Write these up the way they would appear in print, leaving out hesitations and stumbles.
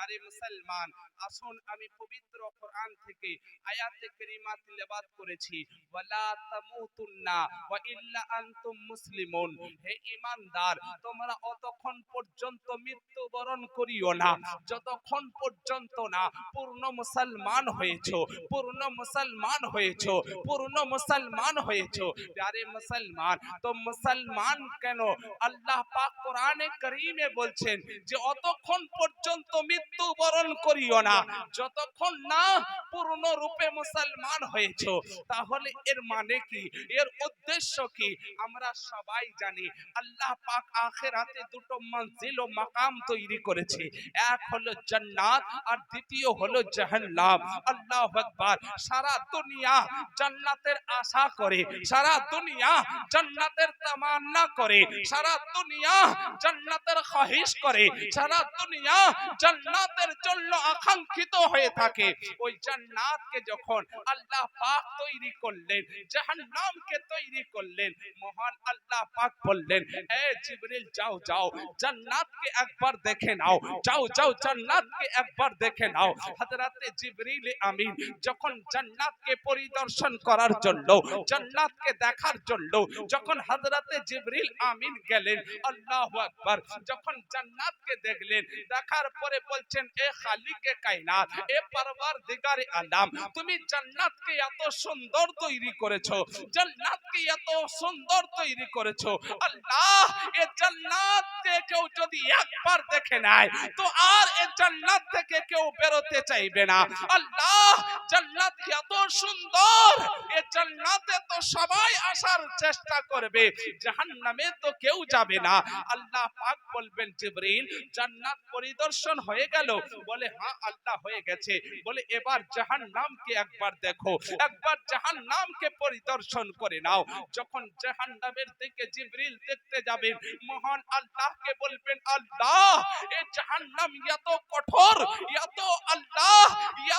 প্যারে মুসলমান, আসুন আমি পবিত্র কোরআন থেকে আয়াতে কারিমা তিলাওয়াত করেছি, ওয়ালা তামুতুন্না ওয়া ইল্লা আনতুম মুসলিমুন। হে ঈমানদার, তোমরা অতক্ষণ পর্যন্ত মৃত্যুবরণ করিও না যতক্ষণ পর্যন্ত না পূর্ণ মুসলমান হয়েছো, পূর্ণ মুসলমান হয়েছো, পূর্ণ মুসলমান হয়েছো। প্যারে মুসলমান, তো মুসলমান কেন? আল্লাহ পাক কোরআনে কারীমে বলছেন যে অতক্ষণ পর্যন্ত মৃত্যুবরণ করিও না যতক্ষণ না পূর্ণ রূপে মুসলমান হয়েছো। তাহলে এর মানে কি, এর উদ্দেশ্য কি? আমরা সবাই জানি আল্লাহ পাক আখিরাতে দুটো মঞ্জিল ও মাকাম তৈরি করেছে, এক হলো জান্নাত আর দ্বিতীয় হলো জাহান্নাম। আল্লাহু আকবার। সারা দুনিয়া জান্নাতের আশা করে, সারা দুনিয়া জান্নাতের তামান্না করে, সারা দুনিয়া জান্নাতের খাহিশ করে, সারা দুনিয়া জান্নাতের জন্য আকাঙ্ক্ষিত হয়ে থাকে। ওই জান্নাতকে যখন আল্লাহ পাক তৈরি করলেন, জাহান্নামকে তৈরি করলেন, মহান আল্লাহ পাক বললেন, এ জিবরিল যাও যাও জান্নাতকে একবার দেখে নাও, যাও যাও জান্নাতকে একবার দেখে নাও। হযরতে জিবরিল আমিন যখন জান্নাতকে পরিদর্শন করার জন্য, জান্নাতকে দেখার জন্য যখন হযরতে জিবরিল আমিন গেলেন, আল্লাহু আকবার, যখন জান্নাতকে দেখলেন, দেখার পরে বলছেন, এ খালিকে কায়নাত, এ পরওয়ারদিগারে আলম, তুমি জান্নাতকে এত সুন্দর তৈরি করেছো, জান্নাতকে এত সুন্দর তৈরি করেছো। আল্লাহ, এই জান্নাতকে কেউ যদি একবার দেখে নেয় তো আর এই জান্নাত থেকে কেউ বেরোতে চাইবে না। আল্লাহ, জান্নাত এত সুন্দর, এই জান্নাতে তো সবাই আসার চেষ্টা করবে, জাহান্নামে তো কেউ যাবে না। আল্লাহ পাক বলবেন, জিবরিল জান্নাত পরিদর্শন হয়ে গেল? বলে হ্যাঁ আল্লাহ হয়ে গেছে। বলে এবার জাহান্নামকে একবার দেখো, একবার জাহান্নামকে পরিদর্শন করে নাও। যখন জাহান্নামের দিকে জিবরিল দেখতে যাবেন, মহান আল্লাহকে বলবেন, আল্লাহ এই জাহান্নাম এত কঠোর, এত আল্লাহ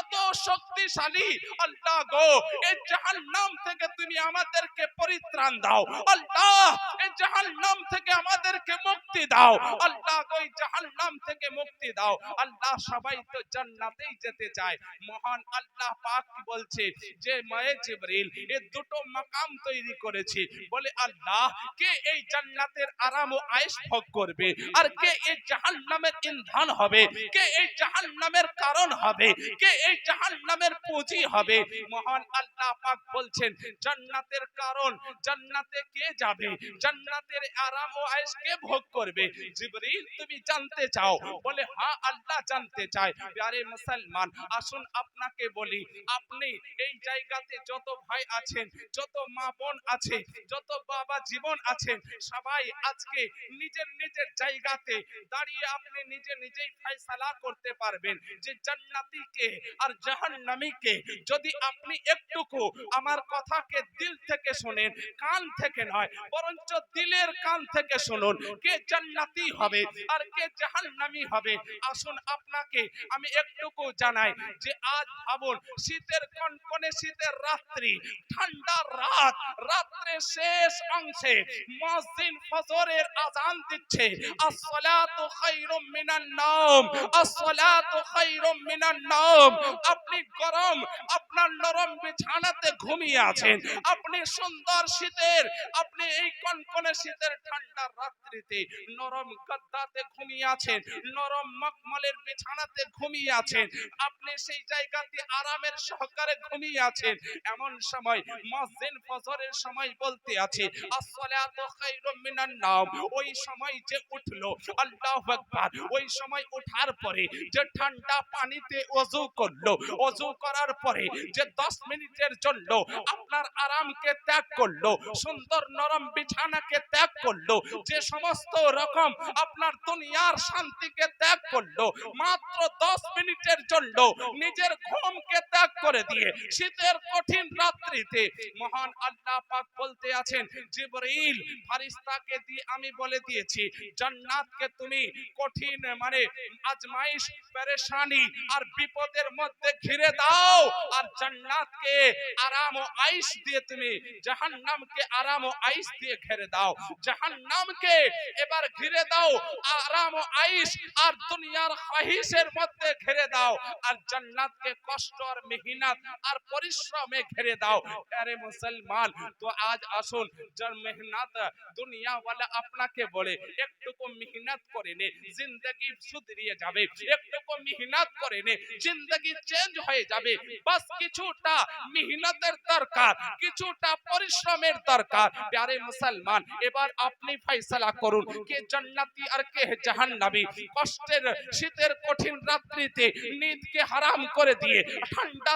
এত শক্তিশালী, আল্লাহ গো এই জাহান্নাম থেকে তুমি আমাদেরকে পরিত্রাণ দাও, আল্লাহ এই জাহান্নাম থেকে আমাদেরকে মুক্তি দাও, আল্লাহ গো এই জাহান্নাম থেকে মুক্তি দাও। আল্লাহ, সবাই তো জান্নাতেই যেতে চায়। মহান আল্লাহ পাক কি বলছে যে মায়ে জিবরিল এই দুটো মাকাম তৈরি করেছি। বলে আল্লাহ, কে এই জান্নাতের আরাম ও আয়েশ ভোগ করবে, আর কে এই জাহান্নামের ইন্ধন হবে, কে এই জাহান্নামের কারণ হবে, কে এই জাহান্নামের পুঁজি হবে? মহান আল্লাহ পাক বলছেন, জান্নাতের কারণ, জান্নাতে কে যাবে, জান্নাতের আরাম ও আয়েশ কে ভোগ করবে? জিবরিল তুমি জানতে চাও? বলে হ্যাঁ আল্লাহ জানতে চাই। প্যারে মুসলমান, আসুন আপনাকে বলি, আপনি এই জায়গাতে যত ভাই আছেন, যত মা বোন আছে, যত বাবা জীবন আছেন, সবাই আজকে নিজের নিজের জায়গাতে দাঁড়িয়ে আপনি নিজে নিজেই ফয়সালা করতে পারবেন যে জান্নাতি কে আর জাহান্নামী কে। যদি আপনি একটুকু আমার কথাকে দিল থেকে শুনেন, কান থেকে নয় বরঞ্চ দিলের কান থেকে শুনুন, কে জান্নাতি হবে আর কে জাহান্নামী হবে। আসুন আপনাকে আমি একটুকু জানাই যে আজ ভাবুন, শীতের কনকনে শীতের রাত্রি, ঠান্ডার রাত, রাত্রে শেষ অংশে মুয়াজ্জিন ফজরের আযান দিচ্ছে, আসসালাতু খায়রুম মিনান নাওম, আসসালাতু খায়রুম মিনান নাওম। আপনি গরম আপনার নরম বিছানাতে ঘুমিয়ে আছেন, আপনি সুন্দর শীতের, আপনি এই কনকনে শীতের ঠান্ডার রাত্রিতে নরম গদ্দাতে ঘুমিয়ে আছেন, নরম মখমলের বিছানাতে ঘুমিয়ে আছেন, আপনি সেই জায়গাতে আরামের সহকারে ঘুমিয়ে আছেন। এমন সময় মুয়াজ্জিন ফজরের সময় বলতে আছে, আসসালাতু খায়রুম মিনান নাওম। ওই সময় যে উঠলো, আল্লাহু আকবার, ওই সময় ওঠার পরে যে ঠান্ডা পানিতে ওযু করলো, ওযু করার পরে যে 10 মিনিটের জন্য আপনার আরামকে ত্যাগ করলো, সুন্দর নরম বিছানাকে ত্যাগ করলো, যে সমস্ত রকম আপনার দুনিয়ার শান্তিকে ত্যাগ করলো, মাত্র 10 মিনিটের জন্য নিজের ঘুমকে ত্যাগ করে দিয়ে শীতের কঠিন রাত্রিতে মহান আল্লাহ পাক বলতে আছেন, জিবরাইল ফেরেশতাকে দিয়ে আমি বলে দিয়েছি জান্নাতকে তুমি কঠিন মানে আজমাইশ পেরেশানি আর বিপদের মধ্যে ঘিরে দাও, আর জান্নাতকে আরাম ও আয়েশ দিয়ে তুমি জাহান্নামকে আরাম ও আয়েশ দিয়ে ঘিরে দাও। জাহান্নামকে এবার ঘিরে দাও আরাম ও আয়েশ আর দুনিয়ার খাহিশের মধ্যে ঘিরে দাও, আর জান্নাতকে কষ্ট আর মেহনত আর পরিশ্রমে ঘিরে দাও। আরে মুসলমান, তো আজ আসুন যার মেহনত দুনিয়া ওয়ালা আপনাকে বলে একটুকু মেহনত করে নে জিন্দেগি সুধরিয়ে যাবে, একটুকু মেহনত করে নে জিন্দেগি চেঞ্জ হয়ে যাবে, বাস কিছুটা মেহনতের দরকার, কিছুটা পরিশ্রমের দরকার। প্যারে মুসলমান, এবার আপনি ফয়সালা করুন কে জান্নাতি আর কে জাহান্নামী। কষ্টের শীতের কঠিন রাত্রিতে নিদকে হারাম করে দিয়ে ঠান্ডা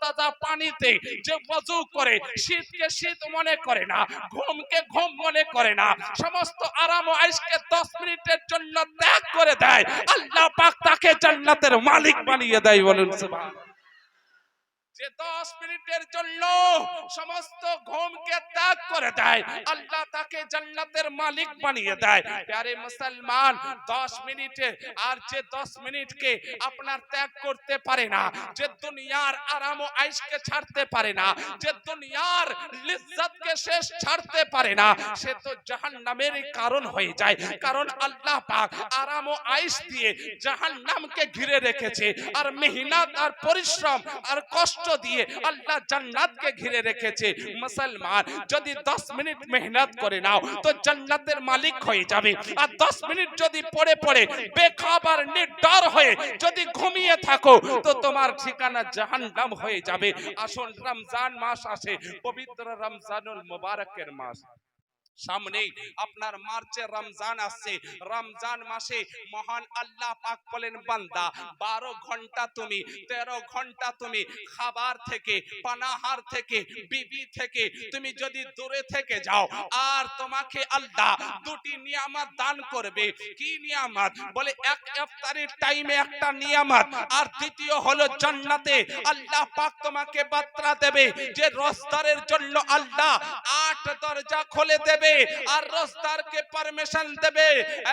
তাজা পানিতে যে ওযু করে শীতকে শীত মনে করে না, ঘুমকে ঘুম মনে করে না, সমস্ত আরাম ও আয়েশকে 10 মিনিটের জন্য ত্যাগ করে দেয়, আল্লাহ পাক তাকে জান্নাতের মালিক বানিয়ে দেয়। বলুন সুবহানাল্লাহ। যে 10 মিনিটের জন্য সমস্ত ঘুমকে ত্যাগ করে দেয়, আল্লাহ তাকে জান্নাতের মালিক বানিয়ে দেয়। প্যারে মুসলমান, 10 মিনিটে আর যে 10 মিনিটকে আপনার ত্যাগ করতে পারে না, যে দুনিয়ার আরাম ও আয়েশকে ছাড়তে পারে না, যে দুনিয়ার লিজ্জতকে শেষ ছাড়তে পারে না, সে তো জাহান্নামের কারণ হয়ে যায়। কারণ আল্লাহ পাক আরাম ও আয়েশ দিয়ে জাহান্নামকে ঘিরে রেখেছে, আর মেহনত আর পরিশ্রম আর কষ্ট দিয়ে আল্লাহ জান্নাতকে ঘিরে রেখেছে। মুসলমান, যদি 10 মিনিট মেহনত করে নাও তো জান্নাতের মালিক হয়ে যাবে, আর 10 মিনিট যদি পড়ে পড়ে বেখবর নির্ডর হয়ে যদি ঘুমিয়ে থাকো তো তোমার ঠিকানা জাহান্নাম হয়ে যাবে। আসুন, রমজান মাস আসে, পবিত্র রমজানুল মুবারকের মাস সামনে, আপনার মার্চে রমজান আসছে। রমজান মাসে মহান আল্লাহ পাক বলেন, বান্দা 12 ঘন্টা তুমি 13 ঘন্টা তুমি খাবার থেকে পানাহার থেকে বিবি থেকে তুমি যদি দূরে থেকে যাও, আর তোমাকে আল্লাহ দুটি নিয়ামত দান করবে। কি নিয়ামত? বলে এক ইফতারির টাইমে একটা নিয়ামত, আর দ্বিতীয় হলো জান্নাতে আল্লাহ পাক তোমাকে বার্তা দেবে যে রোজাদারের জন্য আল্লাহ 8 দরজা খুলে দেবে, আর রোজাদারকে পারমিশন দেবে,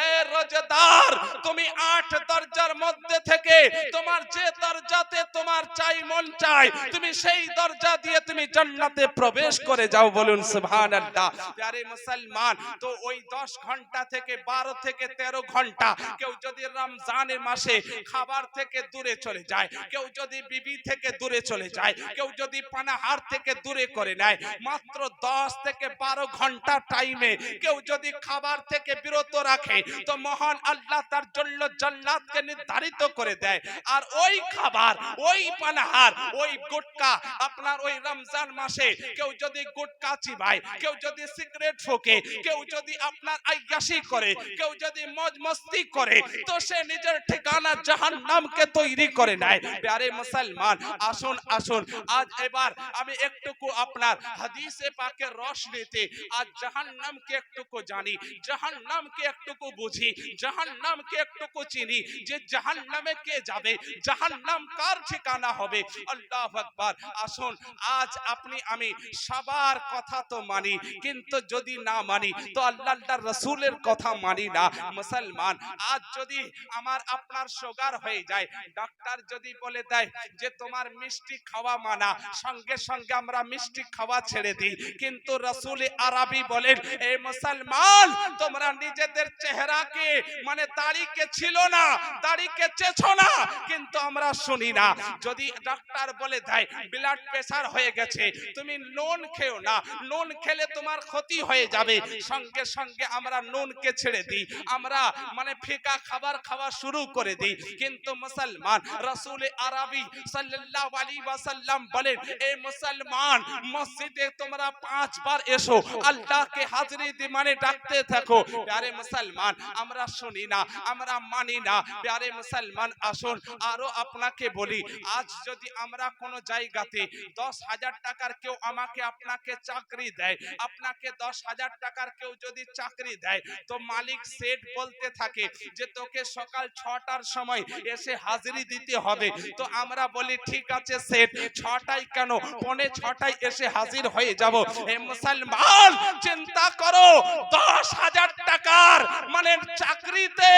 এ রোজাদার তুমি 8 দরজার মধ্যে থেকে তোমার যে দরজাতে তোমার চাই মন চায় তুমি সেই দরজা দিয়ে তুমি জান্নাতে প্রবেশ করে যাও। বলুন সুবহানাল্লাহ। প্যারে মুসলমান, তো ওই 10 ঘন্টা থেকে 12 থেকে 13 ঘন্টা কেউ যদি রমজানের মাসে খাবার থেকে দূরে চলে যায়, কেউ যদি বিবি থেকে দূরে চলে যায়, কেউ যদি পানাহার থেকে দূরে করে নেয়, মাত্র 10 থেকে 12 ঘন্টা টাইমে কেউ যদি খাবার থেকে বিরত রাখে তো মহান আল্লাহ তার জন্য জান্নাতকে নির্ধারিত করে দেয়। আর ওই খাবার, ওই পানাহার, ওই গুটকা, আপনার ওই রমজান মাসে কেউ যদি গুটকা চিবায়, কেউ যদি সিগারেট ফোঁকে, কেউ যদি আপনার আইয়াশি করে, কেউ যদি মজ মস্তি করে, তো সে নিজের ঠিকানা জাহান্নামকে তৈরি করে নেয়। প্যারে মুসলমান, আসুন আসুন, আজ এবার আমি একটুকু আপনার হাদিসে পাকের রোশনীতে আজ জাহান্নামকে একটুকু জানি, জাহান্নামকে একটুকু বুঝি, জাহান্নামকে একটুকু চিনি, যে জাহান্নামে কে যাবে, জাহান্নাম কার ঠিকানা হবে। আল্লাহু আকবার। আসুন, আজ আপনি আমি সবার কথা তো মানি, কিন্তু যদি না মানি তো আল্লাহর রাসূলের কথা মানি না। মুসলমান, আজ যদি আমার আপনার সুগার হয়ে যায়, ডাক্তার যদি বলে দেয় যে তোমার মিষ্টি খাওয়া মানা, সঙ্গে সঙ্গে আমরা মিষ্টি খাওয়া ছেড়ে দিই, কিন্তু রাসূল আরবি বলেন, এ মুসলমান, তোমরা নিজেদের চেহারাকে মানে দাড়িকে ছিল না, দাড়িকে চেছো না, কিন্তু আমরা শুনি না। যদি ডাক্তার বলে দেয় ব্লাড প্রেসার হয়ে গেছে, তুমি নুন খেও না, নুন খেলে তোমার ক্ষতি হয়ে যাবে, সঙ্গে সঙ্গে আমরা নুনকে ছেড়ে দিই, আমরা মানে ফিকা খাবার খাওয়া শুরু করে দিই। কিন্তু মুসলমান, রাসূল আরবি সাল্লাল্লাহু আলাইহি ওয়াসাল্লাম বলেন, এ মুসলমান, মসজিদে তোমরা 5 বার এসো, আল্লাহকে হাজিরি মানে ডাকতে থাকো। প্যারে মুসলমান, আমরা শুনি না, আমরা মানি না। প্যারে মুসলমান, আসুন আরো আপনাকে বলি, আজ যদি আমরা কোনো জায়গাতে 10,000 টাকার কেউ আমাকে আপনাকে চাকরি দেয়, আপনাকে 10,000 টাকার কেউ যদি চাকরি দেয়, তো মালিক সেট বলতে থাকে যে তোকে সকাল 6টার সময় এসে হাজিরি দিতে হবে। তো আমরা বলি ঠিক আছে সেট, 6টায় কেন, 5:45 এসে হাজির হয়ে যাব। হে মুসলমান, চিন্তা করো, 10,000 টাকার মানে চাকরিতে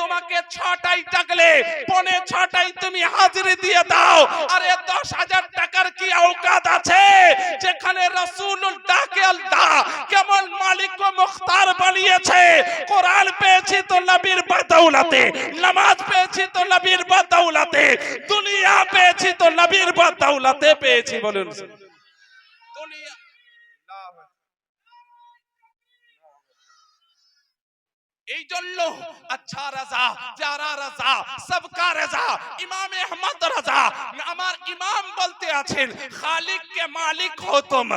তোমাকে 6টায় ডাকলে 5:45 তুমি হাজিরি দিয়ে দাও। আরে 10,000 টাকার কি औकात আছে যেখানে রাসূলুল্লাহ ডাকে আল্লাহ কেমন মালিক ও মুখতার বানিয়েছে। কোরআন পেয়েছি তো নবীর বদৌলতে, নামাজ পেয়েছি তো নবীর বদৌলতে, দুনিয়া পেয়েছি তো নবীর বদৌলতে পেয়েছি। বলুন দুনিয়া এই জন্য আচ্ছা রাজা, যারা রাজা, সবকা রাজা, ইমাম আহমদ রাজা, আমার ইমাম বলতে আছেন খালিক কে মালিক हो तुम,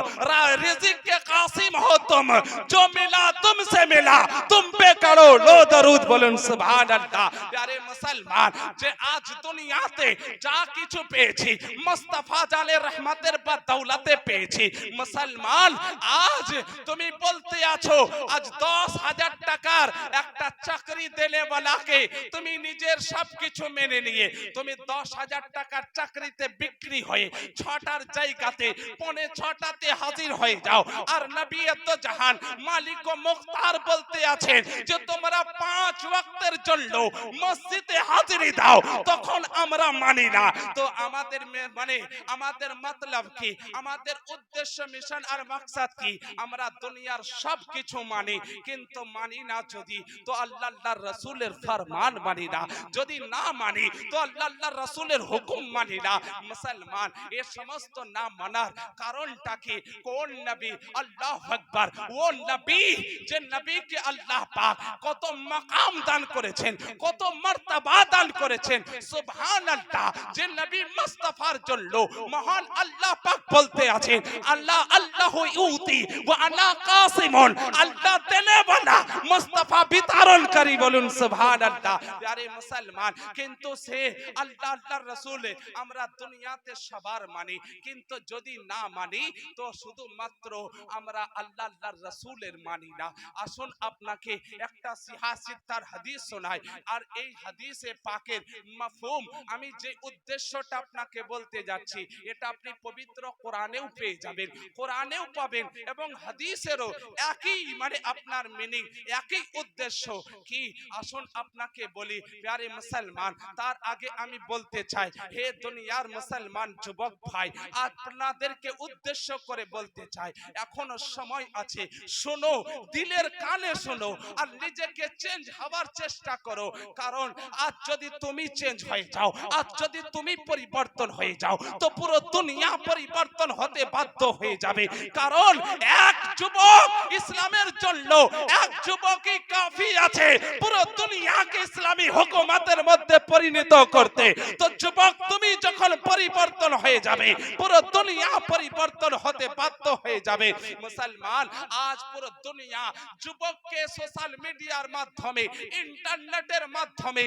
रिज़्क़ के कासिम हो तुम, जो मिला तुमसे मिला, तुम पे करो लो दरूद। বলুন সুবহানাল্লাহ। প্যারে মুসলমান, যে আজ দুনিয়াতে যা কিছু পেয়েছি মুস্তাফা জানের রহমতের বদৌলতে পেয়েছি। মুসলমান, আজ তুমি বলতে আছো আজ 10,000 টাকার একটা চাকরি দেনে वालाকে তুমি নিজের সবকিছু মেনে নিয়ে তুমি 10,000 টাকার চাকরিতে বিক্রি হয়ে 6টার জায়গাতে 5:45তে হাজির হয়ে যাও। আর নবী তো জাহান মালিক ও মুখতার বলতে আছেন যে তোমরা 5 ওয়াক্তের জন্য মসজিদে হাজিরি দাও, তখন আমরা মানি না। তো আমাদের মানে আমাদের মতলব কি, আমাদের উদ্দেশ্য, মিশন আর মাকসাদ কি? আমরা দুনিয়ার সবকিছু মানি, কিন্তু মানি না যদি, তো আল্লাহর রাসূলের ফরমান মানি না। যদি না মানি তো আল্লাহর রাসূলের হুকুম মানি না। মুসলমান, এই সমস্ত না মানার কারণটা কি? কোন নবী? আল্লাহু আকবার। ও নবী যে নবীকে আল্লাহ পাক কত মাকাম দান করেছেন, কত মর্তবা দান করেছেন। সুবহানাল্লাহ। যে নবী মুস্তাফার জন্য মহান আল্লাহ পাক বলতে আছেন আল্লাহ আল্লাহু ইউতি ওয়া আনা কাসিমুন, আল্লাহ দেনে वाला, মুস্তাফা বিতরণকারী। বলুন সুবহানাল্লাহ। প্যারে মুসলমান, কিন্তু সে আল্লাহর রাসূল আমরা দুনিয়াতে সবার মানি, কিন্তু যদি না মানি তো শুধুমাত্র আমরা আল্লাহর রাসূলের মানি না। আসুন আপনাকে একটা সিহাসিতার হাদিস শোনাই, আর এই হাদিসে পাকের মাফহুম আমি যে উদ্দেশ্যটা আপনাকে বলতে যাচ্ছি এটা আপনি পবিত্র কোরআনেও পেয়ে যাবেন, কোরআনেও পাবেন, এবং হাদিসেরও একই মানে আপনার মিনিং, একই উদ্দেশ্য কি। আসুন আপনাকে বলি প্যারে মুসলমান, তার আগে আমি বলতে চাই হে দুনিয়ার মুসলমান যুবক ভাই, আপনাদেরকে উদ্দেশ্য করে বলতে চাই এখনো সময় আছে, শোনো, দিলের কানে শোনো, আর নিজেকে চেঞ্জ হওয়ার চেষ্টা করো। কারণ আজ যদি তুমি চেঞ্জ হয়ে যাও, আজ যদি তুমি পরিবর্তন হয়ে যাও, তো পুরো দুনিয়া পরিবর্তন হতে বাধ্য হয়ে যাবে। কারণ এক যুবক ইসলামের জন্য, এক যুবকই কাফি আছে পুরো দুনিয়াকে ইসলামী হুকুমতের মধ্যে পরিণত করতে। তো যুবক, তুমি যখন পরিবর্তন হয়ে যাবে, পুরো দুনিয়া পরিবর্তন হতে বাধ্য হয়ে যাবে। মুসলমান, আজ পুরো দুনিয়া যুবককে সোশ্যাল মিডিয়ার মাধ্যমে, ইন্টারনেটের মাধ্যমে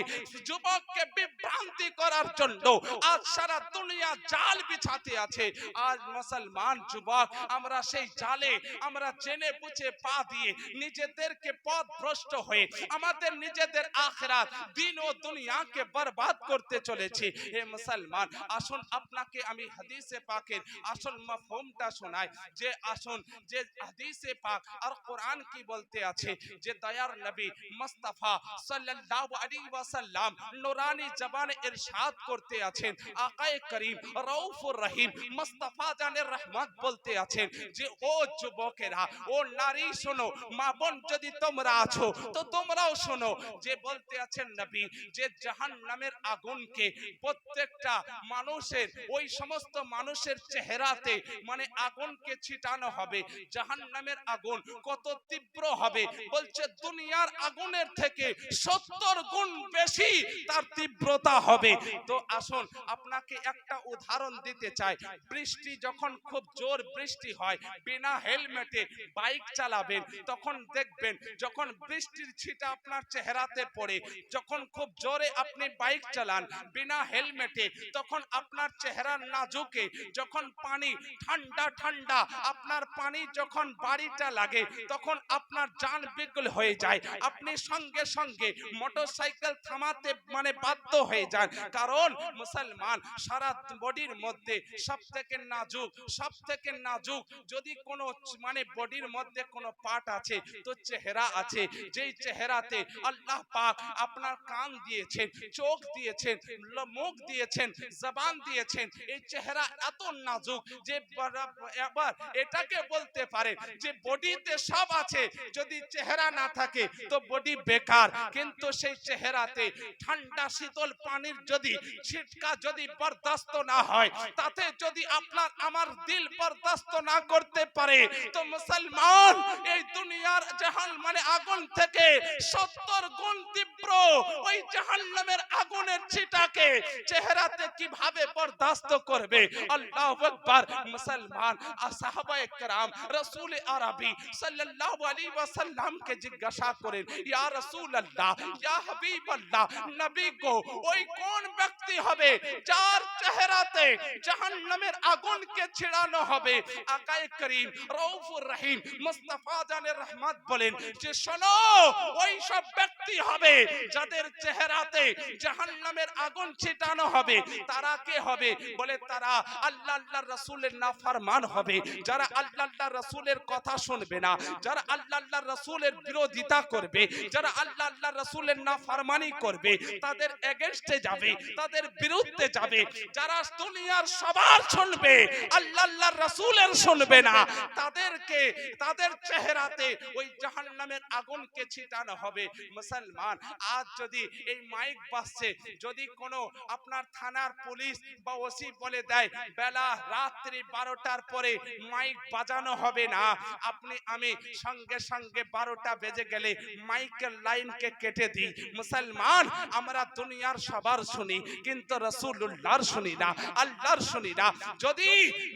যুবককে বিভ্রান্তি করার জন্য আজ সারা দুনিয়া জাল বিছাতে আছে। আজ মুসলমান যুবক, আমরা সেই জালে আমরা জেনে বুঝে পা দিয়ে নিজেদেরকে পথভ্রষ্ট হয়ে আমাদের নিজেদের আখিরাত, দিন ও দুনিয়াকে বরবাদ করতে চলেছি। হে মুসলমান, আসুন আপনাকে আমি হাদিসে পাকের আসল মাফহুমটা শোনাই। যে আসুন, যে হাদিসে পাক আর কোরআন কি বলতে আছে, যে দয়ার নবী মুস্তাফা সাল্লাল্লাহু আলাইহি ওয়াসাল্লাম নুরানি জবানে ইরশাদ করতে আছেন, আকায়ে করিম রউফুর রহিম মুস্তাফা জানের রহমত বলতে আছেন যে ও যুবকেরা, ও নারী শোনো, মা বোন যদি তোমরা আছো, তো তোমরাও শোনো যে বলতে আছেন নবী যে জাহান্নামের আগুনকে প্রত্যেকটা মানুষের ওই সমস্ত মানুষের চেহারাতে মানে আগুনকে ছিটানো হবে। জাহান্নামের আগুন কত তীব্র হবে বলছে দুনিয়ার আগুনের থেকে 70 গুণ বেশি তার তীব্রতা হবে। তো আসুন আপনাকে একটা উদাহরণ দিতে চাই। বৃষ্টি যখন খুব জোর বৃষ্টি হয়, বিনা হেলমেটে বাইক চালাবেন তখন দেখবেন যখন বৃষ্টির ছিটা আপনার চেহারাতে পড়ে, যখন খুব জোরে আপনি বাইক চালান বিনা হেলমেটে, তখন আপনার চেহারার নাজুকে যখন পানি ঠান্ডা ঠান্ডা আপনার পানি যখন বাড়িটা লাগে তখন আপনার জান বিকল হয়ে যায়। আপনি সঙ্গে সঙ্গে মোটরসাইকেল থামাতে মানে বাধ্য হয়ে যান। কারণ মুসলমান সারা বডির মধ্যে সব থেকে নাজুক যদি কোনো মানে বডির মধ্যে কোনো পার্ট আছে তো চেহারা আছে। যেই চেহারাতে আল্লাহ পাক আপনার কান দিয়েছেন, চোখ দিয়েছেন, মুখ দিয়েছেন, জবান দিয়েছেন, এই চেহারা এত নাজুক যে এবার এটাকে বলতে পারে যে বডিতে সব আছে, যদি চেহারা না থাকে তো বডি বেকার। কিন্তু সেই চেহারাতে ঠান্ডা শীতল পানির যদি ছিটকা যদি বরদাস্ত না হয়, তাতে যদি আপনার আমার দিল বরদাস্ত না করতে পারে তো মুসলমান এই দুনিয়ার জাহান মানে আগুন থেকে 70 গুণ তীব্র ওই জাহান্নামের আগুনের ছিটাকে চেহারাতে কিভাবে বরদাস্ত করবে। আল্লাহু আকবার। মুসলমান সাহাবায়ে কেরাম রাসূল আরবী সাল্লাল্লাহু আলাইহি ওয়াসাল্লাম কে জিজ্ঞাসা করেন, ইয়া রাসূলুল্লাহ, ইয়া হাবিবাল্লাহ, নবী গো ওই কোন ব্যক্তি হবে যার চেহারাতে জাহান্নামের আগুনকে ছিড়ানো হবে? আকায়ে করিম রউফুর রহিম মুস্তাফা জানের রহমত বলেন যে শোনো, ওই সব ব্যক্তি হবে যাদের চেহারাতে জাহান্নামের আগুন ছিটানো হবে। তারা কে হবে? বলে তারা আল্লাহ আল্লাহর রাসূলের নাফরমান হবে, যারা আল্লাহ আল্লাহর রাসূলের কথা শুনবে না, যারা আল্লাহ আল্লাহর রাসূলের বিরোধিতা করবে, যারা আল্লাহ আল্লাহর রাসূলের নাফরমানি করবে, তাদের এগেইনস্টে যাবে, তাদের বিরুদ্ধে যাবে। যারা দুনিয়ার সবার শুনবে আল্লাহ আল্লাহর রাসূলের শুনবে না, তাদেরকে তাদের চেহারাতে ওই জাহান্নামের আগুনকে ছিটানো হবে। মুসলমান আজ যদি এই মাইক বাজছে, যদি কোনো আপনার থানার পুলিশ বা ওসি বলে দেয় বেলা রাত্রি 12টার পরে মাইক বাজানো হবে না, আপনি আমি সঙ্গে সঙ্গে 12টা বেজে গেলে মাইকের লাইনকে কেটে দিই। মুসলমান আমরা দুনিয়ার সবার শুনি কিন্তু রাসূলুল্লাহর শুনি না, আল্লাহর শুনি না। যদি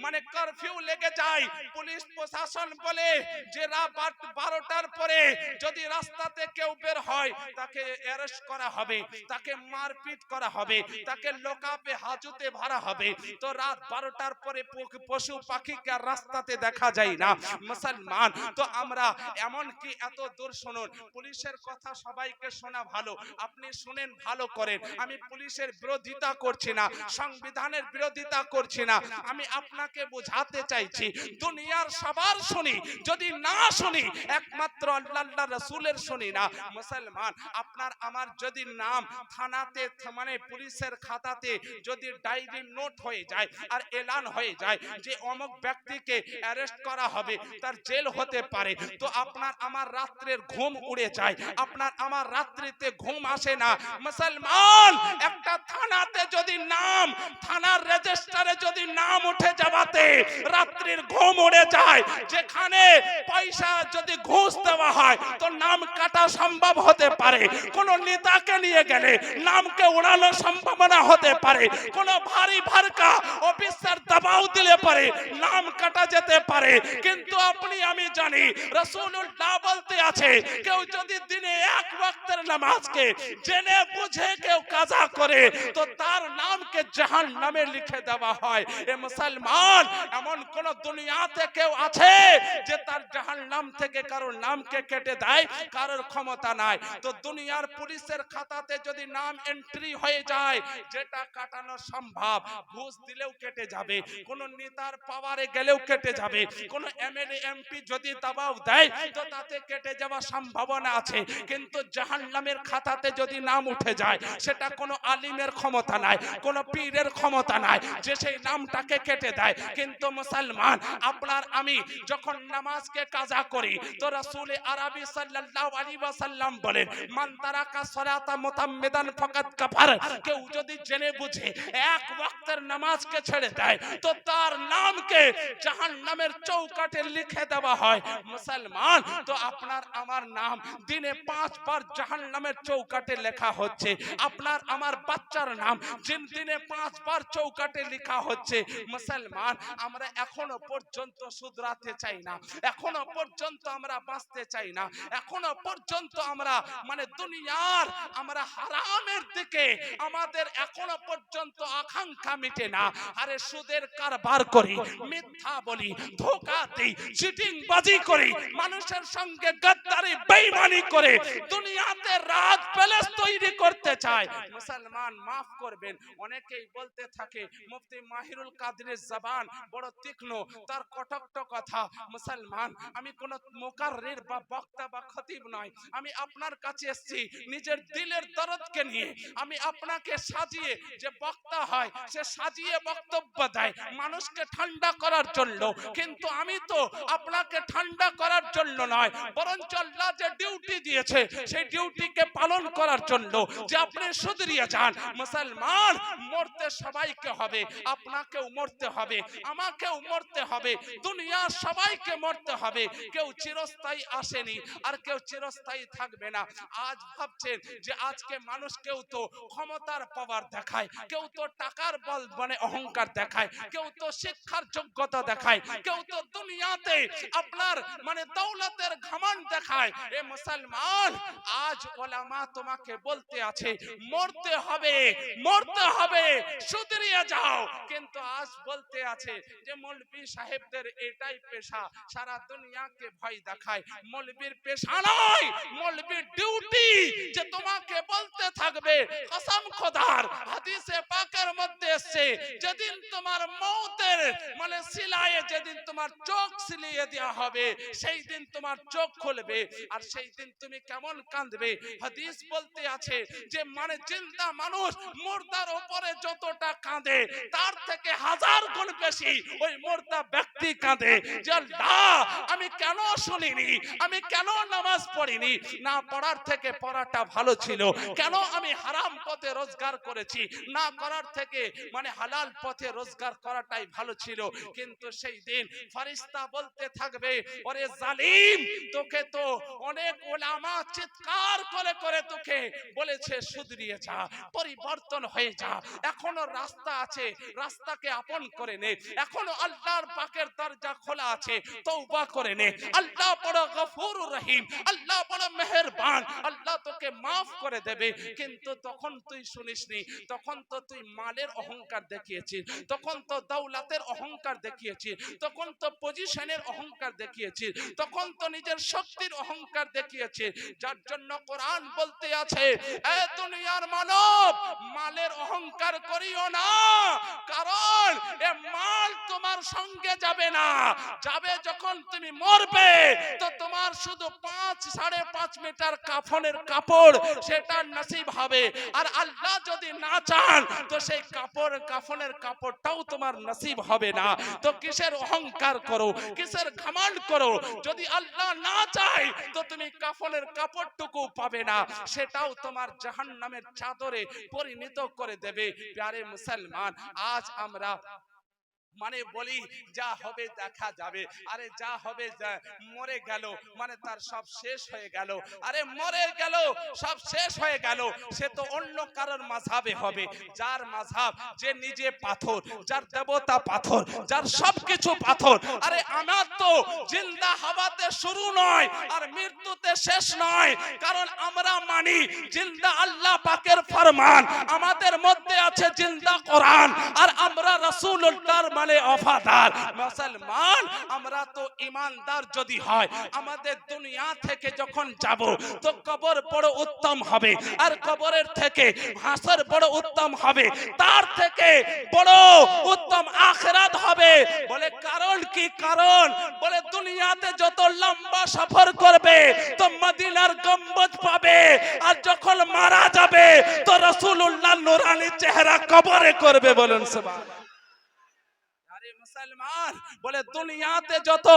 মানে কারফিউ লেগে যায়, পুলিশ প্রশাসন বলে যে রাত 12টার পরে যদি রাস্তাতে কেউ বের হয় তাকে অ্যারেস্ট করা হবে, তাকে মারপিট করা হবে, তাকে লোকাপে হাজতে ভরা হবে, তো রাত 12টার পরে পশু পাখিকে আর রাস্তাতে দেখা যায় না। মুসলমান তো আমরা এমন কি এত দূর শুনুন, পুলিশের কথা সবাইকে শোনা ভালো, আপনি শুনেন ভালো করেন। আমি পুলিশের বিরোধিতা করছি না, সংবিধানের বিরোধিতা করছি না, আমি আপনাকে বোঝাতে চাইছি দুনিয়ার সবার শুনি, যদি না শুনি একমাত্র আল্লাহ আল্লাহ রাসূলের শুনি না। মুসলমান আপনার আমার যদি নাম থানাতে মানে পুলিশের খাতাতে যদি ডায়েরি নোট হয়ে যায় আর এলান হয়ে যায় যে অমুক ব্যক্তিকে অ্যারেস্ট করা হবে, তার জেল হতে পারে, তো আপনার আমার রাত্রের ঘুম উড়ে যায়, আপনার আমার রাত্রিতে ঘুম আসে না। মুসলমান একটা থানাতে যদি নাম থানার রেজিস্টারে যদি নাম উঠে যাওয়াতে রাত্রির ঘুম উড়ে যায়, যেখানে পয়সা যদি ঘুষ দেওয়া হয় তো নাম কাটা সম্ভব হতে পারে, কোন নেতাকে নিয়ে গেলে নামকে উড়ানো সম্ভাবনা হতে পারে, কোন ভারী ভারকা অফিসার দবাও দিলে পারে নাম কাটা যেতে পারে। কিন্তু আপনি আমি জানি রাসূলুল্লাহ বলতে আছে কেউ যদি দিনে এক ওয়াক্তের নামাজকে জেনে বুঝে কেউ কাজা করে তো তার নামকে জাহান্নামে লিখে দেওয়া হয়। এ মুসলমান এমন কোন দুনিয়াতে কেউ আছে যে তার জাহান্নাম থেকে কারোর নামকে কেটে দেয়? কারোর ক্ষমতা নাই। তো দুনিয়ার পুলিশের খাতাতে যদি নাম এন্ট্রি হয়ে যায়, যেটা কাটানো সম্ভব, ঘুষ দিলেও কেটে যাবে, কোন নেতার পাওয়ারে গেলেও কেটে যাবে, কোন এমএলএ এমপি যদি দাবাও দেয় তো তাতে কেটে যাওয়ার সম্ভাবনা আছে। কিন্তু জাহান্নামের খাতাতে যদি নাম উঠে যায় সেটা কোনো আলিমের ক্ষমতা নাই, কোনো পীরের প্রিন্টের ক্ষমতা নাই যে সেই নামটাকে কেটে দেয়। কিন্তু মুসলমান, আপনার আমি যখন নামাজকে কাজা করি তো রাসূল আরবি সাল্লাল্লাহু আলাইহি ওয়াসাল্লাম বলেন, মান তারাকা সালাতা মুতাম্মিদান ফাকাদ কাফার। কেউ যদি জেনে বুঝে এক ওয়াক্তের নামাজকে ছেড়ে দেয় তো তার নামকে জাহান্নামের চৌকাঠে লিখে দেওয়া হয়। মুসলমান, তো আপনার আমার নাম দিনে 5 বার জাহান্নামের চৌকাঠে লেখা হচ্ছে। আপনার আমার বাচ্চার নাম দিনে 5 বার চৌকাঠে লেখা হচ্ছে। মুসলমান, আমরা এখনো পর্যন্ত শুধরাতে চাই না, এখনো পর্যন্ত আমরা বাঁচতে চাই না, এখনো পর্যন্ত আমরা দুনিয়ার আমরা হারামের দিকে আমাদের এখনো পর্যন্ত আকাঙ্ক্ষা মিটে না। আরে সুদের কারবার করি, মিথ্যা বলি, ধোঁকা দেই, চিটিং বাজি করি, মানুষের সঙ্গে গদ্দারি বেঈমানি করে দুনিয়াতে রাত প্যালেস তৈরি করতে চায়। মুসলমান, মাফ করবেন, অনেকেই বলতে থাকে মুফতি মাহিরুল কাদেরের জবান বড় তীক্ষ্ণ, তার কটক্ট কথা। মুসলমান, আমি কোন মুকাররির বা বক্তা বা খতিব নয়, আমি আপনার কাছে এসেছি নিজের দিলের দরদকে নিয়ে। আমি আপনাকে সাজিয়ে, যে বক্তা হয় সে সাজিয়ে বক্তব্য দেয় মানুষকে ঠান্ডা করার জন্য, কিন্তু আমি তো আপনাকে ঠান্ডা করার জন্য নয়, বরঞ্চ আল্লাহ যে ডিউটি দিয়েছে সেই ডিউটিকে পালন করার জন্য, যে আপনি শুধরিয়ে যান। মুসলমান, মরতে সবাইকে হবে, আপনাকেও মরতে হবে, আমাকেও মরতে হবে, দুনিয়ার সবাইকে মরতে হবে। কেউ চিরস্থায়ী আসেনি আর কেউ চিরস্থায়ী থাকবে না। আজ ভাবছেন যে আজকে মানুষ কেউ তো ক্ষমতার পাওয়ার দেখায়, কেউ তো টাকার বল অহংকার দেখায়, কেউ তো শিক্ষার যোগ্যতা দেখায়, কেউ তো দুনিয়াতে আপনার দৌলতের ঘমন্ড দেখায়। এ মুসলমান, আজ ওলামা তোমাকে বলতে আছে মরতে হবে, মরতে হবে, শুধরিয়ে যাও। কিন্তু আজ বলতে আছে যে মৌলভী সাহেবদের এটাই পেশা, সারা দুনিয়াকে ভয় দেখায়। মৌলভীর পেশা নয়, মৌলভীর ডিউটি যে তোমাকে বলতে থাকবে কসম খোদার, হাদিসে পাকের মধ্যে এসেছে যেদিন তোমার মওতের সিলায়ে, যেদিন তোমার চোখ সিলিয়ে দেওয়া হবে সেই দিন তোমার চোখ খুলবে, আর সেই দিন তুমি কেমন কাঁদবে। হাদিস বলতে আছে যে জিন্দা মানুষ মুর্দার উপরে যতটা কাঁদে তার থেকে 1000 গুণ বেশি ওই মুর্দা ব্যক্তি কাঁদে। যে আল্লাহ, আমি কেন শুনিনি, আমি কেন নামাজ পড়িনি, না পড়ার থেকে পড়াটা ভালো ছিল, কেন আমি হারাম পথে রোজগার করেছি, না করার থেকে হালাল পথে রোজগার করাটাই ভালো ছিল। কিন্তু সেই দিন ফেরেশতা বলতে থাকবে, ওরে জালিম, তোকে তো অনেক উলামা চিৎকার করে করে তোকে বলেছে শুধরিয়ে যা, পরিবর্তন হয়ে যা, এখনো রাস্তা আছে, রাস্তাকে আপন করে নে, এখনো আল্লাহর পাকের দরজা খোলা আছে, তওবা করে নে। আল্লাহ বড় গফুরুর রহিম, আল্লাহ বড় মেহেরবান, আল্লাহ তোকে মাফ করে দেবে। কিন্তু তখন তুই শুনিসনি, তখন তো তুই মালের অহংকার দেখিয়েছিস, তখন তো দৌলতের অহংকার দেখিয়েছিস, তখন তো পজিশনের অহংকার দেখিয়েছিস, তখন তো নিজের শক্তির অহংকার দেখিয়েছিস। যার জন্য কোরআন বলতে আছে, এ দুনিয়ার মানব, মালের অহংকার করিও না, কারণ এ মাল তোমার সঙ্গে যাবে না, যাবে যখন তুমি মরবে তো তোমার শুধু 5-5.5 মিটার কাফনের কাপড় সেটা নসিব হবে, আর আল্লাহ যদি না চান তো সেই কাফনের কাপড়টাও তোমার নসিব হবে না। তো কিসের অহংকার করো, কিসের ঘমন্ড করো? যদি আল্লাহ না চায় তো তুমি কাফনের কাপড়টুকু পাবে না, সেটাও তোমার জাহান্নামের চাদরে পরিণত করে দেবে। প্যারে মুসলমান, আজ আমরা বলি যা হবে দেখা যাবে, আরে যা হবে মরে গেল তার সব শেষ হয়ে গেল, আরে মরে গেল সব শেষ হয়ে গেল, সে তো অন্য কারোর মাযহাবে হবে। যার মাযহাব, যে নিজে পাথর, যার দেবতা পাথর, যার সবকিছু পাথর। আরে আমার তো জিন্দা হওয়াতে শুরু নয় আর মৃত্যুতে শেষ নয়, কারণ আমরা মানি জিন্দা আল্লাহ পাকের ফরমান, আমাদের মধ্যে আছে জিন্দা কোরআন, আর আমরা রাসূলুল্লাহর মানে ওয়াফাদার মুসলমান। আমরা তো ঈমানদার যদি হয়, আমাদের দুনিয়া থেকে যখন যাব তো কবর বড় উত্তম হবে, আর কবরের থেকে হাসর বড় উত্তম হবে, তার থেকে বড় উত্তম আখিরাত হবে। বলে কারণ কি? কারণ বলে দুনিয়াতে যত লম্বা সফর করবে তো মদিনার গম্বুজ পাবে, আর যখন মারা যাবে তো রাসূলুল্লাহ নূরানী চেহারা কবরে করবে। বলুন সুবহানাল্লাহ। মুসলমান বলে দুনিয়াতে যত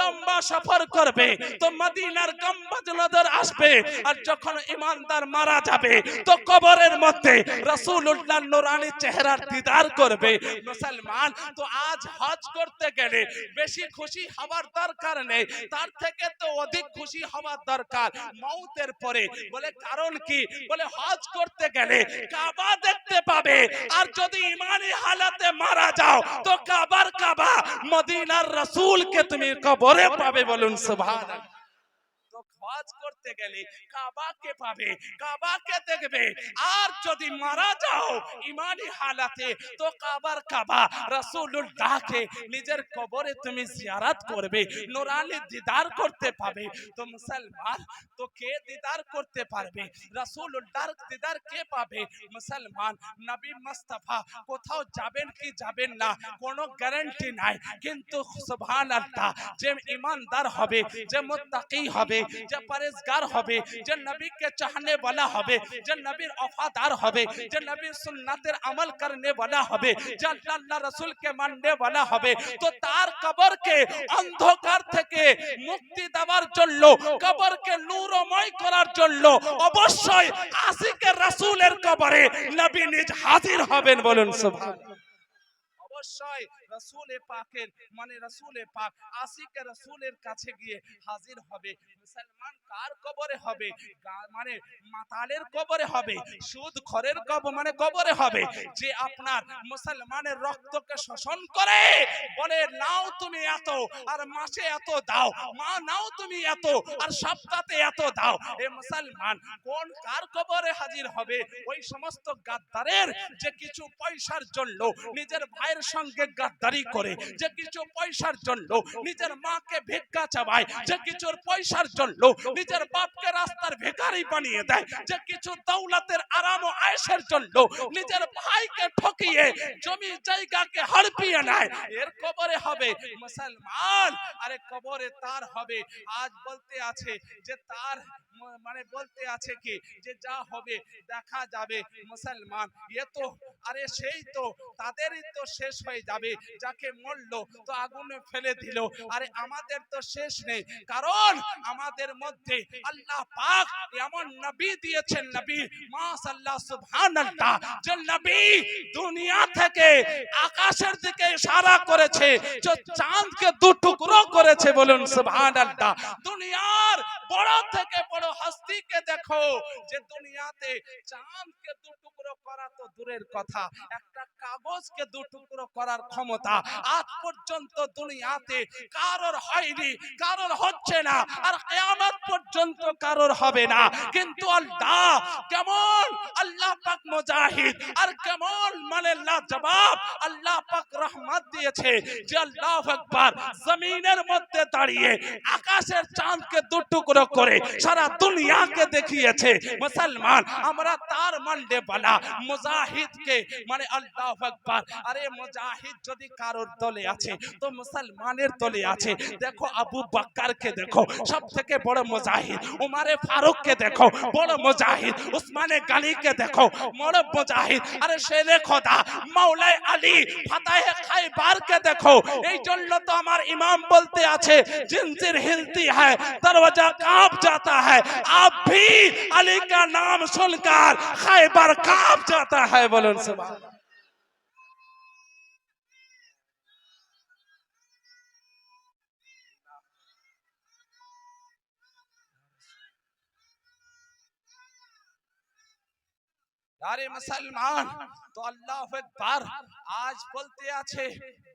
লম্বা সফর করবে তো মদিনার গম্বুজ নজর আসবে, আর যখন ঈমানদার মারা যাবে তো কবরের মধ্যে রাসূলুল্লাহ নূরানী চেহারার দিদার করবে। মুসলমান তো আজ হজ করতে গেলে বেশি খুশি হওয়ার দরকার নেই, তার থেকে তো অধিক খুশি হওয়ার দরকার মওতের পরে। বলে কারণ কি? বলে হজ করতে গেলে কাবা দেখতে পাবে, আর যদি ঈমানি হালাতে মারা যাও তো কাবার কাবা মদিনার রাসূলকে তুমি কবরে পাবে। বলুন সুবহানাল্লাহ। তো হজ করতে গেলে কাবাকে পাবে, কাবাকে দেখবে, আর যদি মারা যাও ঈমানি হালাতে তো কাবার কাবা রাসূলুল্লাহকে নিজের কবরে তুমি জিয়ারত করবে, নূরানী দিদার করতে পাবে। তো মুসলমান তো কে দিদার করতে পারবে? রাসূলুল্লাহর দিদার কে পাবে? মুসলমান নবী মুস্তাফা কোথাও যাবেন কি যাবেন না কোনো গ্যারান্টি নাই, কিন্তু সুবহানাল্লাহ যে ঈমানদার হবে, যে মুত্তাকি হবে, যে পরেজগার হবে, যে নবীকে চাহনে वाला হবে, যে নবীর वफादार হবে, যে নবীর সুন্নাতের আমল করনে वाला হবে, যে আল্লাহ রাসূলকে মাননে वाला হবে, তো তার কবরকে অন্ধকার থেকে মুক্তি দেওয়ার জন্য, কবরকে নূরময় করার জন্য অবশ্যই আশিকে রাসূলের কবরে নবী নিজ হাজির হবেন। বলুন সুবহানাল্লাহ। অবশ্যই রাসূলে পাকের মানে রাসূলে পাক আশিকে রাসূলের কাছে গিয়ে হাজির হবে। মুসলমান কার কবরে হবে? মানে মাতালের কবরে হবে, সুদখোরের কবরে হবে, যে আপনার মুসলমানের রক্তকে শোষণ করে, বলে নাও তুমি এত আর মাসে এত দাও, মা নাও তুমি এত আর সপ্তাহে এত দাও। এ মুসলমান কোন কার কবরে হাজির হবে? ওই সমস্ত গাদ্দারের যে কিছু পয়সার জন্য নিজের ভাইয়ের সঙ্গে গাদ্দারি করে, যে কিছু পয়সার জন্য নিজের মাকে ভিক্ষা চাওয়ায়, যে কিছু পয়সার জন্য নিজের বাপকে রাস্তার ভিখারি বানিয়ে দেয়, যে কিছু দৌলতের আরাম ও আয়েশের জন্য নিজের ভাইকে ঠকিয়ে জমি জায়গাকে হড়পিয়ে নেয়, এর কবরে হবে। মুসলমান আরে কবরে তার হবে। আজ বলতে আছে যে তার মানে বলতে আছে কি যে যা হবে দেখা যাবে। মুসলমান এ তো আরে সেই তো তাদেরই তো শেষ হয়ে যাবে, যাকে মরলো তো আগুনে ফেলে দিল। আরে আমাদের তো শেষ নেই, কারণ আমাদের মধ্যে আল্লাহ পাক এমন নবী দিয়েছেন, নবী মাশাআল্লাহ সুবহানাল্লাহ, যে নবী দুনিয়া থেকে আকাশের দিকে ইশারা করেছে, যে চাঁদকে দু টুকরো করেছে। বলুন সুবহানাল্লাহ। দুনিয়ার বড় থেকে বড় হস্তিকে দেখো, যে দুনিয়াতে চাঁদকে দু টুকরো করা তো দূরের কথা, একটা কাগজকে দু টুকরো করার ক্ষমতা আজ পর্যন্ত দুনিয়াতে কারোর হয়নি, কারোর হচ্ছে না, আর কিয়ামত পর্যন্ত কারোর হবে না। কিন্তু আল্লাহ কেমন আল্লাহ পাক মুজাহিদ আর কেমন মানে লাজবাব আল্লাহ পাক রহমত দিয়েছে, যে আল্লাহু আকবার জমিনের মধ্যে দাঁড়িয়ে আকাশের চাঁদকে দু টুকরো করে সারা দুনিয়াকে দেখিয়েছে। মুসলমান আমরা তার মাননে वाला মুজাহিদকে মানে আল্লাহু আকবার। আরে মুজাহিদ যদি কারোর দলে আছে তো মুসলমানের দলে আছে। দেখো আবু বকরকে দেখো সবথেকে বড় মুজাহিদ, উমারে ফারুককে দেখো বড় মুজাহিদ, উসমানে গনিকে দেখো বড় মুজাহিদ, আরে শেরে খোদা মৌলাই আলী ফাতাহে খাইবারকে দেখো। এই জন্য তো আমার ইমাম বলতে আছে জিনজির হিলতি है दरवाजा कांप जाता है, आप भी अली का नाम सुनकर खैबर कांप जाता है। बोलो सुभान। আরে মুসলমান, তো আল্লাহু আকবার। আজ বলতে আছে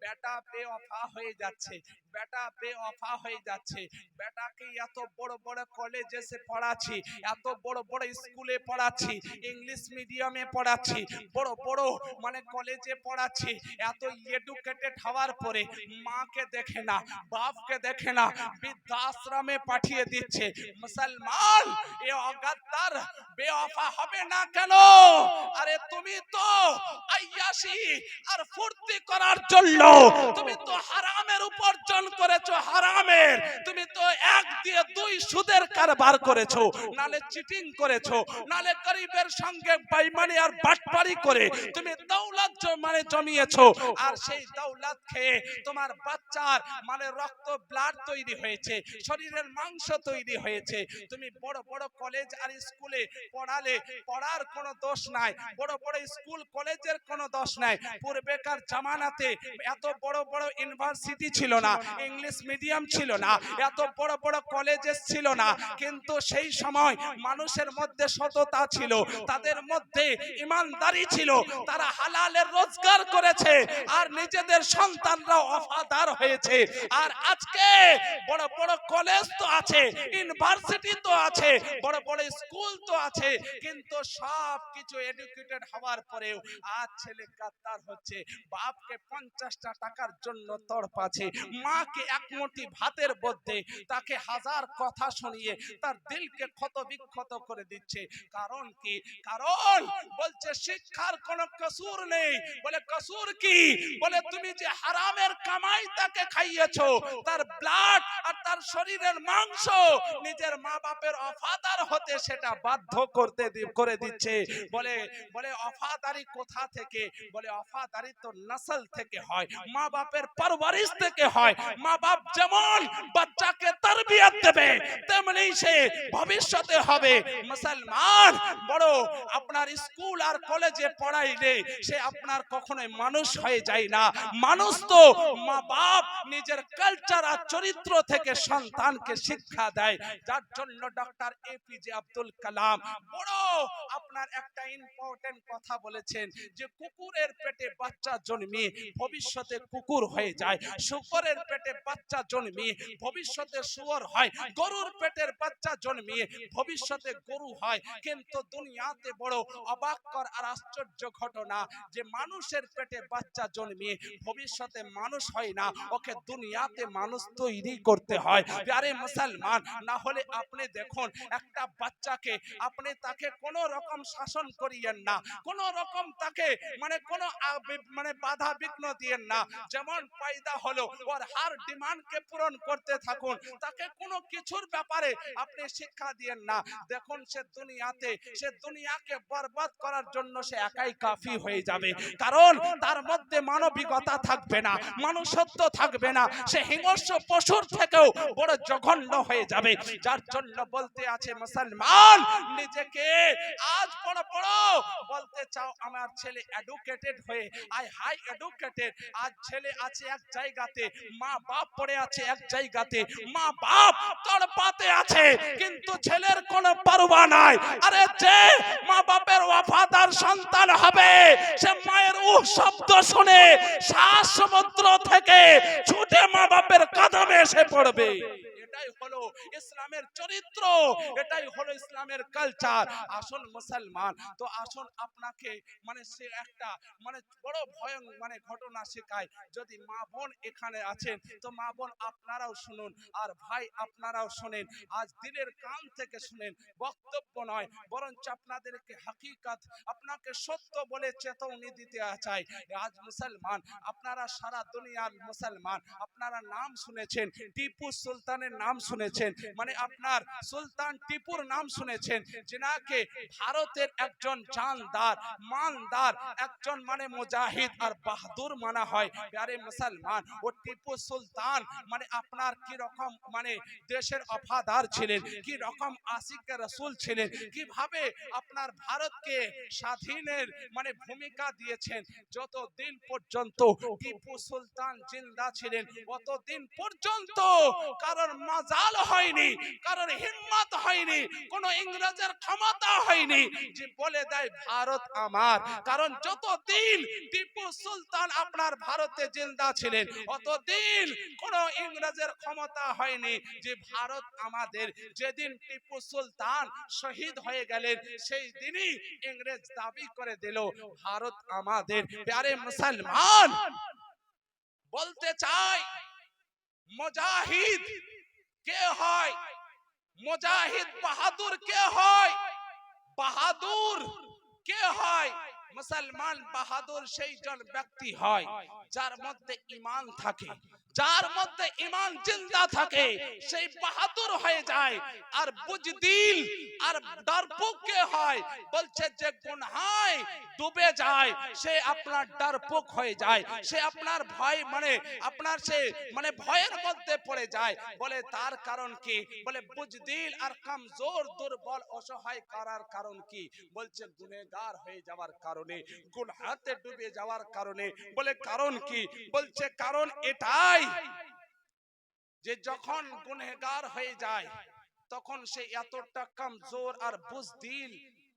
বেটা বেওয়াফা হয়ে যাচ্ছে, বেটা বেওয়াফা হয়ে যাচ্ছে। বেটাকে এত বড় বড় কলেজে সে পড়াচ্ছি, এত বড় বড় স্কুলে পড়াচ্ছি, ইংলিশ মিডিয়ামে পড়াচ্ছি, বড় বড় মানে কলেজে পড়াচ্ছি। এত এডুকেটেড হওয়ার পরে মাকে দেখে না, বাপকে দেখে না, বৃদ্ধাশ্রমে পাঠিয়ে দিচ্ছে। মুসলমান, এ অগাদ্দার বেওয়াফা হবে না কেন? আরে তুমি তো আইয়াশি আর ফুর্তি করার জন্য তুমি তো হারামের উপার্জন করেছো, হারামের। তুমি তো এক দিয়ে দুই সুদের কারবার করেছো, নালে চিটিং করেছো, নালে গরিবের সঙ্গে বেঈমানি আর বাটপারি করে তুমি দৌলত মানে জমিয়েছো। আর সেই দৌলত খেয়ে তোমার বাচ্চার মানে রক্ত ব্লাড তৈরি হয়েছে, শরীরের মাংস তৈরি হয়েছে। তুমি বড় বড় কলেজ আর স্কুলে পড়ালে, পড়ার কোনো দোষ নাই, বড় বড় স্কুল কলেজের কোনো দোষ নাই। পূর্বেকার জামানাতে এত বড় বড় ইউনিভার্সিটি ছিল না, ইংলিশ মিডিয়াম ছিল না, এত বড় বড় কলেজেস ছিল না, কিন্তু সেই সময় মানুষের মধ্যে সততা ছিল, তাদের মধ্যে ইমানদারি ছিল, তারা হালালের রোজগার করেছে আর নিজেদের সন্তানরা ওয়াফাদার হয়েছে। আর আজকে বড় বড় কলেজ তো আছে, ইউনিভার্সিটি তো আছে, বড় বড় স্কুল তো আছে, কিন্তু সব কিছু এডুকেটেড হওয়ার পরেও আজ ছেলে গাদ্দার হচ্ছে, বাপকে 50টা টাকার জন্য তড়পাচ্ছে, মাকে এক মুঠি ভাতের মধ্যে তাকে হাজার কথা শুনিয়ে তার দিলকে ক্ষত বিক্ষত করে দিচ্ছে। কারণ কি? কারণ বলছে শিক্ষার কোনো কসুর নেই। বলে কসুর কি? বলে তুমি যে হারামের কামাই তাকে খাইয়েছো, তার ব্লাড আর তার শরীরের মাংস নিজের মা বাপের ওয়াফাদার হতে সেটা বাধ্য করে দিচ্ছে। বলে বলে ওয়াফাদারি কোথা থেকে? বলে ওয়াফাদারি তো নসল থেকে হয়, মা বাপের পরওয়ারিশ থেকে হয়। মা বাপ যেমন বাচ্চাকে তরবিয়ত দেবে তেমনি সে ভবিষ্যতে হবে। মুসলমান, বড় আপনার স্কুল আর কলেজে পড়াইলে সে আপনার কখনোই মানুষ হয়ে যায় না। মানুষ তো মা বাপ নিজের কালচার আর চরিত্র থেকে সন্তানকে শিক্ষা দেয়। যার জন্য ডক্টর এপিজে আব্দুল কালাম বড় আপনার একটা ইম্পর্টেন্ট কথা বলেছেন যে কুকুরের পেটে বাচ্চা জন্মে ভবিষ্যতে কুকুর হয়ে যায়, শুকরের পেটে বাচ্চা জন্মে ভবিষ্যতে শুয়োর হয়, গরুর পেটের বাচ্চা জন্মে ভবিষ্যতে গরু হয়। কিন্তু দুনিয়াতে বড় অবাককর আর আশ্চর্য ঘটনা যে মানুষের পেটে বাচ্চা জন্মে ভবিষ্যতে মানুষ হয় না, ওকে দুনিয়াতে মানুষ তৈরি করতে হয়। আরে মুসলমান, না হলে আপনি দেখুন একটা বাচ্চাকে আপনি তাকে কোনো রকম শাসন করিয়েন না, কোনো রকম তাকে মানে কোনো মানে বাধা বিঘ্ন দিয়েন না। যেমন পয়দা হলো ওর হার ডিমান্ডকে পূরণ করতে থাকুন, তাকে কোনো কিছুর ব্যাপারে আপনি শিক্ষা দিয়েন না। দেখুন সে দুনিয়াকে বরবাদ করার জন্য সে একাই কাফি হয়ে যাবে। কারণ তার মধ্যে মানবিকতা থাকবে না, মনুষ্যত্ব থাকবে না, সে হিংস্র পশুর থেকেও বড় জঘন্য হয়ে যাবে। যার জন্য বলতে আছে মুসলমান, নিজেকে আজ বড় বড় বলতে চাও আমার ছেলে এডুকেটেড হয়ে আই হাই এডুকেটেড, আজ ছেলে আছে এক জায়গাতে, মা বাপ পড়ে আছে এক জায়গাতে, মা বাপ তড়পাতে আছে কিন্তু ছেলের কোনো পরোয়া নাই। আরে যে মা বাপের ওয়াফাদার সন্তান হবে সে মায়ের শব্দ শুনে সাত সমুদ্র থেকে ছুটে মা বাপের কদমে এসে পড়বে। এটাই হলো ইসলামের চরিত্র, এটাই হলো ইসলামের কালচার। আসুন মুসলমান, তো আসুন আপনাকে মানে সে একটা মানে বড় ভয়ঙ্কর মানে ঘটনা শেখায়। যদি মা বোন এখানে আছেন তো মা বোন আপনারাও শুনুন, আর ভাই আপনারাও শুনেন। আজ দিলের কান থেকে শুনেন, বক্তব্য নয় বরঞ্চ আপনাদেরকে হাকিকত আপনাকে সত্য বলে চেতনা দিতে চাই। আজ মুসলমান আপনারা সারা দুনিয়ার মুসলমান আপনারা নাম শুনেছেন, টিপু সুলতানের নাম শুনেছেন, মানে আপনার সুলতান টিপুর নাম শুনেছেন, যিনাকে ভারতের একজন জানদার মানদার একজন মানে মুজাহিদ আর বাহাদুর মানা হয়। প্যারে মুসলমান, ও টিপু সুলতান মানে আপনার কি রকম মানে দেশের ওয়াফাদার ছিলেন, কি রকম আশিকে রাসূল ছিলেন, কিভাবে আপনার ভারতকে স্বাধীনের মানে ভূমিকা দিয়েছেন। যতদিন পর্যন্ত টিপু সুলতান জিন্দা ছিলেন ততদিন পর্যন্ত কারণ মাজাল হয়নি, কারোর হিম্মত হয়নি, কোন ইংরেজের ক্ষমতা হয়নি যে বলে দেয় ভারত আমার। কারণ যতদিন টিপু সুলতান আপনার ভারতে জিন্দা ছিলেন অতদিন কোন ইংরেজের ক্ষমতা হয়নি যে ভারত আমাদের। যেদিন টিপু সুলতান শহীদ হয়ে গেলেন সেই দিনই ইংরেজ দাবি করে দিল ভারত আমাদের। প্যারে মুসলমান, বলতে চাই মুজাহিদ কে হয়? মুজাহিদ বাহাদুর কে হয়? বাহাদুর কে হয়? মুসলমান বাহাদুর সেই জন ব্যক্তি হয় যার মধ্যে ঈমান থাকে, যার মধ্যে ঈমান জিন্দা থাকে, সেই বাহাদুর হয়ে যায়। আর বুজদিল আর ডরপোক কে হয়? বলছে যে গুনাহে ডুবে যায় সে আপনার ডরপোক হয়ে যায়, সে আপনার ভয় আপনার সে ভয়ের মধ্যে পড়ে যায়। বলে তার কারণ কি? বলে বুজদিল আর কমজোর দুর্বল অসহায় করার কারণ কি? বলছে গুনাহগার হয়ে যাওয়ার কারণে, গুনাহতে ডুবে যাওয়ার কারণে। বলে কারণ কি? বলছে কারণ এটাই যে যখন গুনাহগার হয়ে যায় তখন সে এতটা কমজোর আর বুজদিল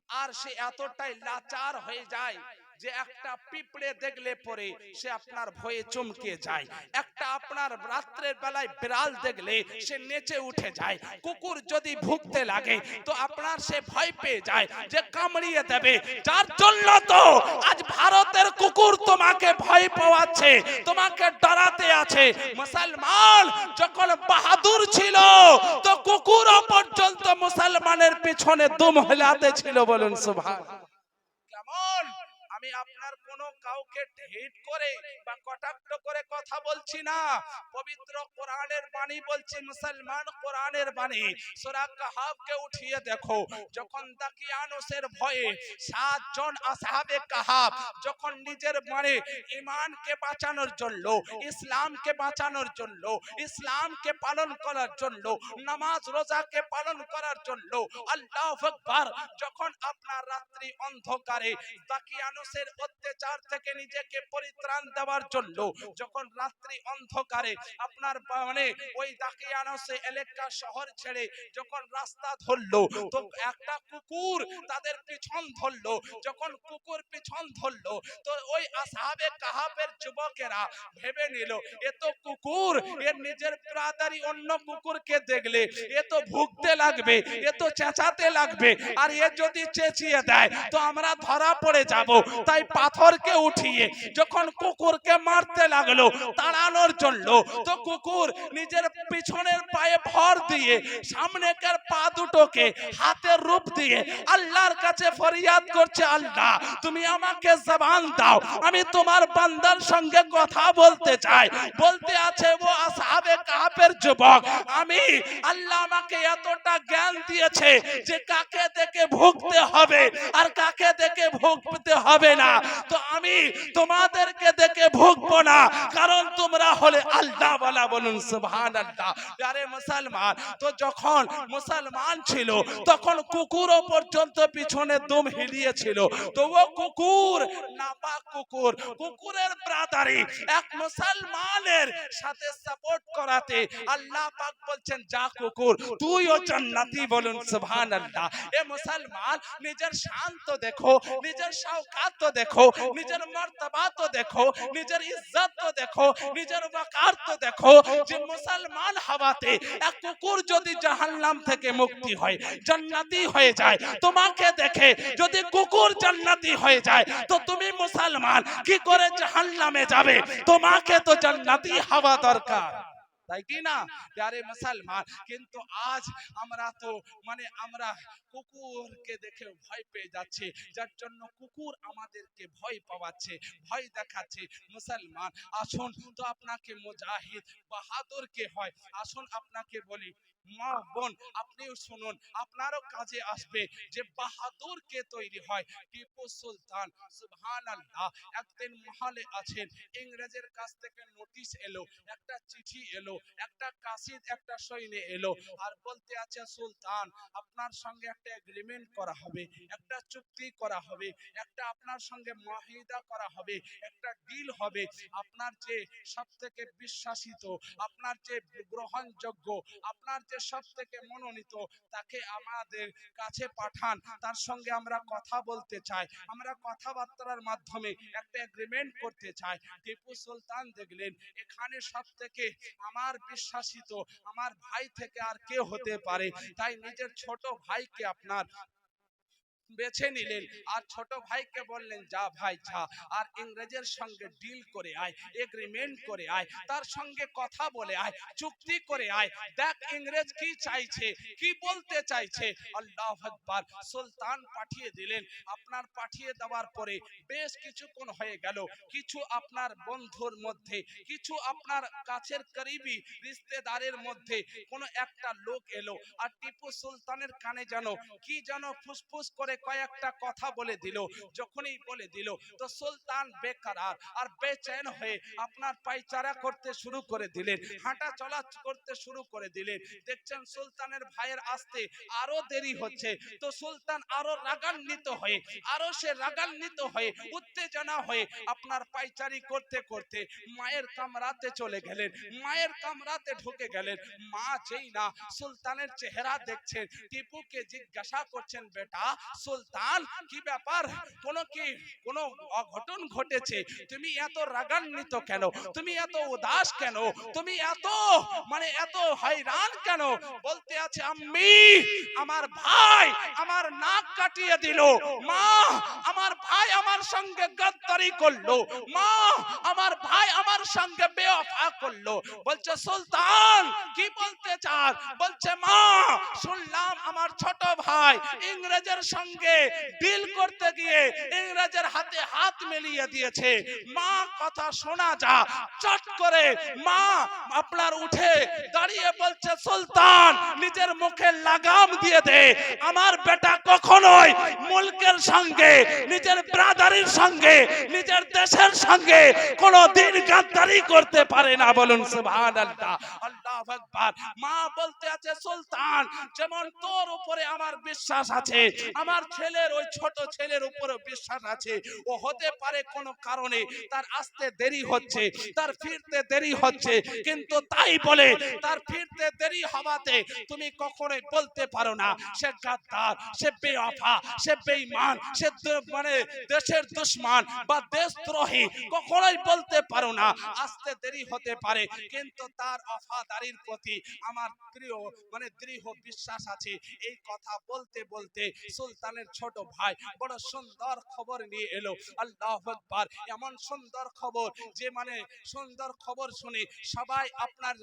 আর সে এতটাই লাচার হয়ে যায় যে একটা পিঁপড়ে দেখলে পরে সে আপনার ভয়ে চমকে যায়, একটা আপনার রাত্রের বেলায় বিড়াল দেখলে সে নেচে উঠে যায়, কুকুর যদি ভুকতে লাগে তো আপনার সে ভয় পেয়ে যায় যে কামড়িয়ে দেবে। যার জন্য তো আজ ভারতের কুকুর তোমাকে ভয় পাওয়াচ্ছে, তোমাকে ডরাতে আছে। মুসলমান যখন বাহাদুর ছিল তো কুকুরও পর্যন্ত মুসলমানের পিছনে দুম হেলাতে ছিল। বলুন সুবহানাল্লাহ। কেমন? আমি আপনার কোন কাউকে হেট করে বা কটাক্ষ করে কথা বলছি না, পবিত্র কোরআনের বাণী বলছি। মুসলমান কোরআনের বাণী সূরা কাহাফকে উঠিয়ে দেখো, যখন দাকিয়ানুসের ভয়ে 7 জন আসহাবে কাহাফ যখন নিজের ঈমানকে বাঁচানোর জন্য, ইসলামকে বাঁচানোর জন্য, ইসলামকে পালন করার জন্য, নামাজ রোজাকে পালন করার জন্য, আল্লাহু আকবার, যখন আপনার রাত্রি অন্ধকারে দাকিয়ানুসের অত্যাচার থেকে নিজেকে পরিত্রাণ দেওয়ার জন্য যখন রাত্রি অন্ধকারে আপনার ওই দাকিয়ানুসে এলাকা শহর ছেড়ে যখন রাস্তা ধরলো তো একটা কুকুর তাদের পিছন ধরলো। যখন কুকুর পিছন ধরলো তো ওই আসহাবে কাহাফের যুবকেরা ভেবে নিল এ তো কুকুর, এর নিজের ব্রাদারি অন্য কুকুরকে দেখলে এ তো ভুগতে লাগবে, এ তো চেঁচাতে লাগবে, আর এ যদি চেঁচিয়ে দেয় তো আমরা ধরা পড়ে যাব। তাই পাথরকে উঠিয়ে যখন কুকুরকে মারতে লাগলো তাড়ানোর জন্য তো কুকুর নিজের পিছনের পায়ে ভর দিয়ে সামনেকার পা দুটোকে হাতের রূপ দিয়ে আল্লাহর কাছে ফরিয়াদ করছে, আল্লাহ তুমি আমাকে জবান দাও, আমি তোমার বান্দার সঙ্গে কথা বলতে চাই। বলতে আছে ও আসহাবে কাহাফের যুবক, আমি আল্লাহ আমাকে এতটা জ্ঞান দিয়েছে যে কাকে দেখে ভুগতে হবে আর কাকে দেখে ভুগতে হবে না, তো আমি তোমাদেরকে দেখে ভুগবো না, কারণ তোমরা হলে আল্লাহ ওয়ালা। বলুন সুবহানাল্লাহ। আরে মুসলমান, তো যখন মুসলমান ছিল তখন কুকুরও পর্যন্ত পিছনে দুম হিলিয়েছিল, তো ও কুকুর নাপাক কুকুর, কুকুরের ব্রাদারি এক মুসলমানের সাথে সাপোর্ট করাতে আল্লাহ পাক বলছেন যা কুকুর তুইও জান্নাতি। বলুন সুবহানাল্লাহ। এ মুসলমান নিজের শান তো দেখো, নিজের শাওকাত তো দেখো, নিজের মর্তবা তো দেখো, নিজের ইজ্জত তো দেখো, নিজের ওয়াকার তো দেখো, যে মুসলমান হওয়াতে এক কুকুর যদি জাহান্নাম থেকে মুক্তি হয় জান্নাতি হয়ে যায়, তোমাকে দেখে যদি কুকুর জান্নাতি হয়ে যায় তো তুমি মুসলমান কি করে জাহান্নামে যাবে? তোমাকে তো জান্নাতি হওয়া দরকার, তাই কি না প্যারে মুসলমান? কিন্তু আজ আমরা তো আমরা কুকুরকে দেখে ভয় পেয়ে যাচ্ছি, যার জন্য কুকুর আমাদেরকে ভয় পাওয়াচ্ছে, ভয় দেখাচ্ছে। মুসলমান আসুন তো আপনাকে মুজাহিদ বাহাদুর কে হয়, আসুন আপনাকে বলি মা বোন আপনিও শুনুন, আপনারও কাজে আসবে যে বাহাদুর কে তৈরি হয়। টিপু সুলতান সুবহানাল্লাহ একদিন মহলে আছেন, ইংরেজের কাছ থেকে নোটিশ এলো, একটা চিঠি এলো, একটা কাসিদ একটা সৈন্য এলো, আর বলতে আছে সুলতান আপনার সঙ্গে একটা এগ্রিমেন্ট করা হবে, একটা চুক্তি করা হবে, একটা আপনার সঙ্গে মাহিদা করা হবে, একটা ডিল হবে। আপনার যে সব থেকে বিশ্বাসিত, আপনার যে গ্রহণযোগ্য, আপনার যে সব থেকে মনোনীত, তাকে আমাদের কাছে পাঠান, তার সঙ্গে আমরা কথা বলতে চাই, আমরা কথাবার্তার মাধ্যমে একটা এগ্রিমেন্ট করতে চাই। টিপু সুলতান দেখলেন এখানে সব থেকে আমার বিশ্বাসিত আমার ভাই থেকে আর কে হতে পারে, তাই নিজের ছোট ভাইকে আপনার বেছে নিলেন আর ছোট ভাইকে বললেন যা ভাই যা, আর ইংরেজের সঙ্গে ডিল করে আয়, এগ্রিমেন্ট করে আয়, তার সঙ্গে কথা বলে আয়, চুক্তি করে আয়, দেখ ইংরেজ কি চাইছে, কি বলতে চাইছে। আল্লাহু আকবার। সুলতান পাঠিয়ে দিলেন। আপনার পাঠিয়ে দেওয়ার পরে বেশ কিছুক্ষণ হয়ে গেল, কিছু আপনার বন্ধুর মধ্যে, কিছু আপনার কাছের করিবি রিশতেদারের মধ্যে কোনো একটা লোক এলো আর টিপু সুলতানের কানে যেন কি যেন ফুসফুস করে কয়েকটা কথা বলে দিল। যখনই বলে দিল তো সুলতান বেকরার আর বেচैन হয়ে আপনার পায়চারা করতে শুরু করে দিলেন, হাঁটা চলা করতে শুরু করে দিলেন। দেখছেন সুলতানের ভাইয়ের আসতে আরো দেরি হচ্ছে, তো সুলতান আরো রাগান্বিত হয়ে, আরো সে রাগান্বিত হয়ে উত্তেজনা হয়ে আপনার পায়চারি করতে করতে মায়ের কামরাতে চলে গেলেন। মায়ের কামরাতে ঢুকে গেলেন। মা যেই না সুলতানের চেহারা দেখছেন, টিপুকে জিজ্ঞাসা করছেন বেটা সুলতান কি ব্যাপার, কোনো অঘটন ঘটেছে, তুমি এত রাগান্বিত কেন, তুমি এত উদাস কেন, তুমি এত এত হয়রান কেন? বলতে আছে আম্মি আমার ভাই আমার নাক কাটিয়ে দিল, মা আমার ভাই আমার সঙ্গে গদ্দারি করলো, মা আমার ভাই আমার সঙ্গে বেওয়াফা করলো। বলছে সুলতান কি বলতে চান? বলছে মা শুনলাম আমার ছোট ভাই ইংরেজের সঙ্গে ডিল করতে গিয়ে ইংরেজের হাতে হাত মিলিয়ে দিয়েছে। মা কথা শোনা যা। চট করে মা আপনার উঠে দাঁড়িয়ে বলছে সুলতান নিজের মুখে লাগাম দিয়ে দে, আমার বেটা কখনোই মুলকের সঙ্গে, নিজের ব্রাদারির সঙ্গে, নিজের দেশের সঙ্গে কোনদিন গাদ্দারি করতে পারে না। বলুন সুবহানাল্লাহ, আল্লাহু আকবার। মা বলতে আছে সুলতান যেমন তোর উপরে আমার বিশ্বাস আছে, আমার ছেলের ওই ছোট ছেলের উপরে বিশ্বাস আছে, ও হতে পারে কোনো কারণে তার আসতে দেরি হচ্ছে, তার ফিরতে দেরি হচ্ছে, কিন্তু তাই বলে তার ফিরতে দেরি হওয়াতে তুমি কখনোই বলতে পারো না সে গাদ্দার, সে বেওয়াফা, সে বেঈমান, সে দেশের দুশমন বা দেশদ্রোহী, কখনোই বলতে পারো না। আসতে দেরি হতে পারে কিন্তু তার ওফাদারির প্রতি আমার দৃঢ় বিশ্বাস আছে। এই কথা বলতে বলতে সুলতানের ছোট ভাই বড় সুন্দর খবর নিয়ে এলো। আল্লাহু আকবার। এমন সুন্দর খবর যে সুন্দর খবর শুনে সবাই আপনার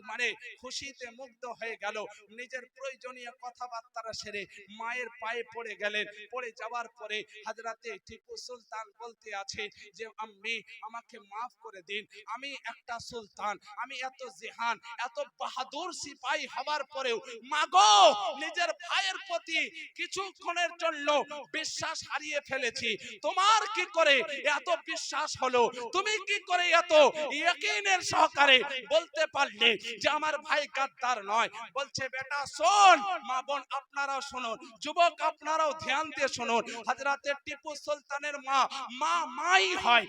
খুশিতে মুগ্ধ হয়ে গেল। নিজের প্রয়োজনীয় কথাবার্তা সেরে মায়ের পায়ে পড়ে গেলেন। পড়ে যাওয়ার পরে হযরতে টিপু সুলতান বলতে আছে যে আম্মি আমাকে maaf করে দিন, আমি একটা সুলতান, আমি এত জিহান এত বাহাদুর সিপাহী হওয়ার পরেও মাগো নিজের ভাইয়ের প্রতি কিছুক্ষণের জন্য বিশ্বাস হারিয়ে ফেলেছি। তোমার কি করে এত বিশ্বাস হলো? তুমি কি করে এত ইয়াকিনের সহকারে বলতে পারলে যে আমার ভাই গাদ্দার নয়? বলছে বেটা শোন, মা বোন আপনারাও শুনুন, যুবক আপনারাও ধ্যান দিয়ে শুনুন। হযরতে টিপু সুলতানের মা মাই হয়,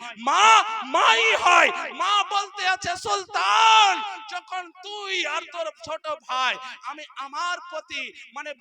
মাই হয়। মা বলতে আছে সুলতান যখন তুই আর তোর ছোট ভাই আমি আমার প্রতি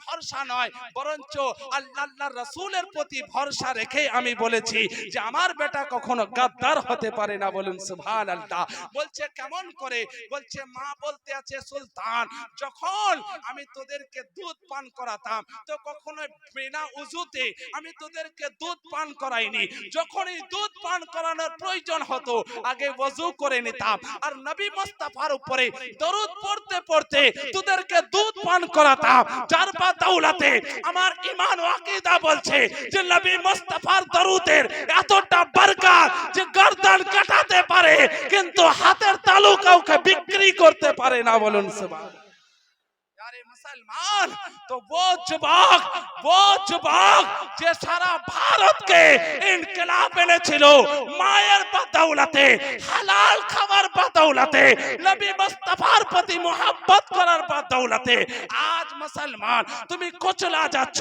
ভরসা নয় বরঞ্চ আল্লাহর রাসূলের প্রতি ভরসা রেখে আমি বলেছি যে আমার বেটা কখনো গাদ্দার হতে পারে না। বলুন সুবহানাল্লাহ। বলছে কেমন করে? বলছে মা বলতে আছে সুলতান যখন আমি তোদেরকে দুধ পান করাতাম তো কখনো বিনা উযুতে আমি তোদেরকে দুধ পান করাইনি। যখনই দুধ পান করানোর প্রয়োজন হতো আগে ওযু করে নিতাম আর নবী মুস্তাফার উপরে দরুদ পড়তে পড়তে তোদেরকে দুধ পান করাতাম। যার বাদৌলতে আমার ঈমান ও আকীদা বলছে যে নবী মুস্তাফার দরুদের এতটা বরকত যে গর্দন কাটাতে পারে কিন্তু হাতের তালু কাউকে বিক্রি করতে পারে না। বলুন সুবহানাল্লাহ। अरे मुसलमान तो वो যুবক যে সারা ভারতকে ইনকিলাব এনেছিল মায়ের বদৌলতে, হালাল খাবার বদৌলতে, নবী মুস্তাফার প্রতি মোহাব্বত করার বদৌলতে আজ মুসলমান তুমি কোচলা যাচ্ছ।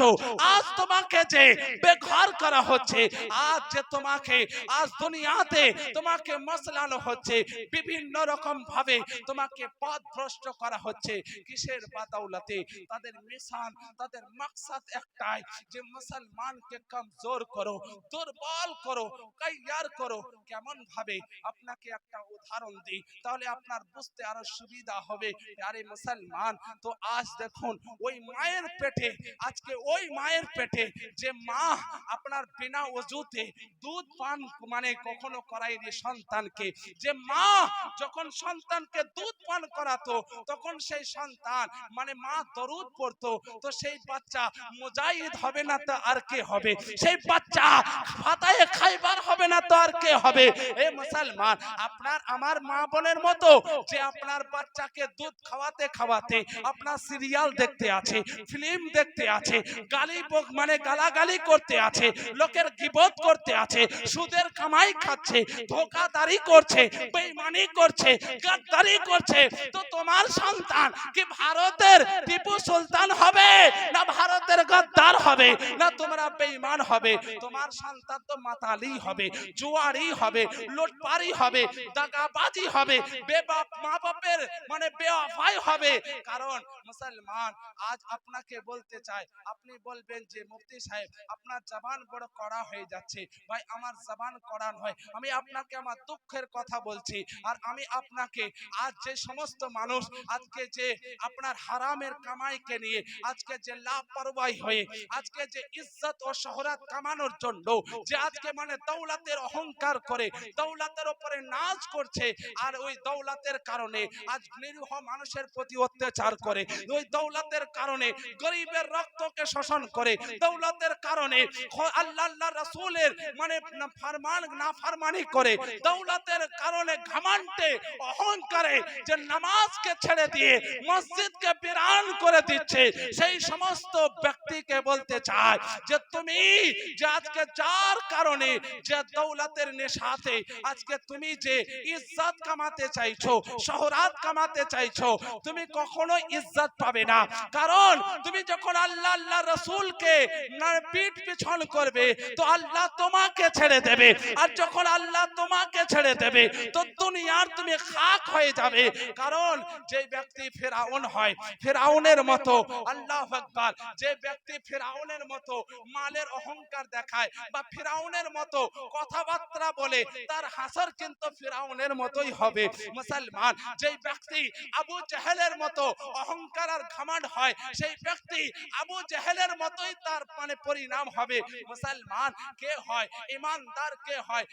আজ তোমাকে যে বেঘর করা হচ্ছে, আজ যে তোমাকে আজ দুনিয়াতে তোমাকে মসলানো হচ্ছে, বিভিন্ন রকম ভাবে তোমাকে পথভ্রষ্ট করা হচ্ছে। কিসের বদৌলতে? তাদের মিশন, তাদের মাকসাদ একটাই যে মুসলমানকে কমজোর করো, দুর্বল করো, কাইয়ার করো। কেমন ভাবে? আপনাকে একটা উদাহরণ দিই তাহলে আপনার বুঝতে আরো সুবিধা হবে। আরে মুসলমান তো আজ দেখুন ওই মায়ের পেটে, আজকে ওই মায়ের পেটে যে মা আপনার বিনা ওযুতে দুধ পান মানে কখনো করায়নি সন্তানকে, যে মা যখন সন্তানকে দুধ পান করাতো তখন সেই সন্তান মানে মা দরুদ পড়তো, তো সেই বাচ্চা মুজাহিদ হবে না তো আর কে হবে? সেই বাচ্চা ফাতায়ে খাইবার হবে না তো আর কে হবে? এ মুসলমান, আপনার আমার মা বোনের মতো যে আপনার বাচ্চাকে দুধ খাওয়াতে খাওয়াতে আপনার সিরিয়াল দেখতে আছে, ফিল্ম দেখতে আছে, গালি মানে গালাগালি করতে আছে, লোকের গীবত করতে আছে, সুদের কামাই খাচ্ছে, ধোঁকাদারি করছে, বেঈমানি করছে, গাদ্দারি করছে, তো তোমার সন্তান কি ভারতের টিপু সুলতান হবে না ভারতের গাদ্দার হবে না তোমরা বেঈমান হবে? তোমার সন্তান তো মাতালি হবে, জুয়ারি হবে, লুটপারি হবে, দাগাবাজি হবে, বেবাপ মা বাপের মানে বেওয়াফাই হবে। কারণ মুসলমান আজ আপনাকে বলতে চাই, আপনি বলবেন যে মুফতি সাহেব আপনার জবান বড় কড়া হয়ে যাচ্ছে। ভাই আমার জবান কড়া নয়, আমি আপনাকে আমার দুঃখের কথা বলছি। আর আমি আপনাকে আজ যে সমস্ত মানুষ আজকে যে আপনার হারামের কামাইকে নিয়ে আজকে যে লাপরওয়াহি হয়ে আজকে যে ইজ্জত ও শোহরত কামানোর জন্য যে আজকে মানে দৌলতের অহংকার করে দৌলতের উপরে নাচ করছে, আর ওই দৌলতের কারণে আজ নিরীহ মানুষের প্রতি অত্যাচার করে, ওই দৌলতের কারণে গরিবের রক্তকে শোষণ করে, দৌলতের কারণে আল্লাহ রাসূলের মানে ফরমান নাফরমানি করে, দৌলতের কারণে ঘমন্ডে অহংকারে যে নামাজকে ছেড়ে দিয়ে মসজিদকে বিরান করে দিচ্ছে, সেই সমস্ত ব্যক্তিকে বলতে চাই যে তুমি যে আজকে যার কারণে যে দৌলতের নেশাতে আজকে তুমি যে ইজ্জত কামাতে চাইছো, শোহরত কামাতে চাইছো, তুমি কখনো ইজ্জত পাবে না। কারণ তুমি যখন আল্লাহ রাসূলকে পিঠ পিছন করবে তো আল্লাহ তোমাকে ছেড়ে দেবে, আর যখন আল্লাহ তোমাকে ছেড়ে দেবে তো দুনিয়ার তুমি খাক হয়ে যাবে। কারণ যে ব্যক্তি ফিরাউন হয়, ফিরাউনের মতো আল্লাহু আকবার, যে ব্যক্তি ফিরাউনের মতো মালের অহংকার দেখায় বা ফিরাউনের মতো কথাবার্তা বলে তার হাসর কিন্তু ফিরাউনের মতোই হবে। মুসলমান যে ব্যক্তি আবু জেহেলের মতো অহংকার আর ঘমন্ড হয় সেই ব্যক্তি আবু জেহেলের মতোই তার মানে পরিণাম হবে। মুসলমান কে হয়? ঈমানদার কে হয়?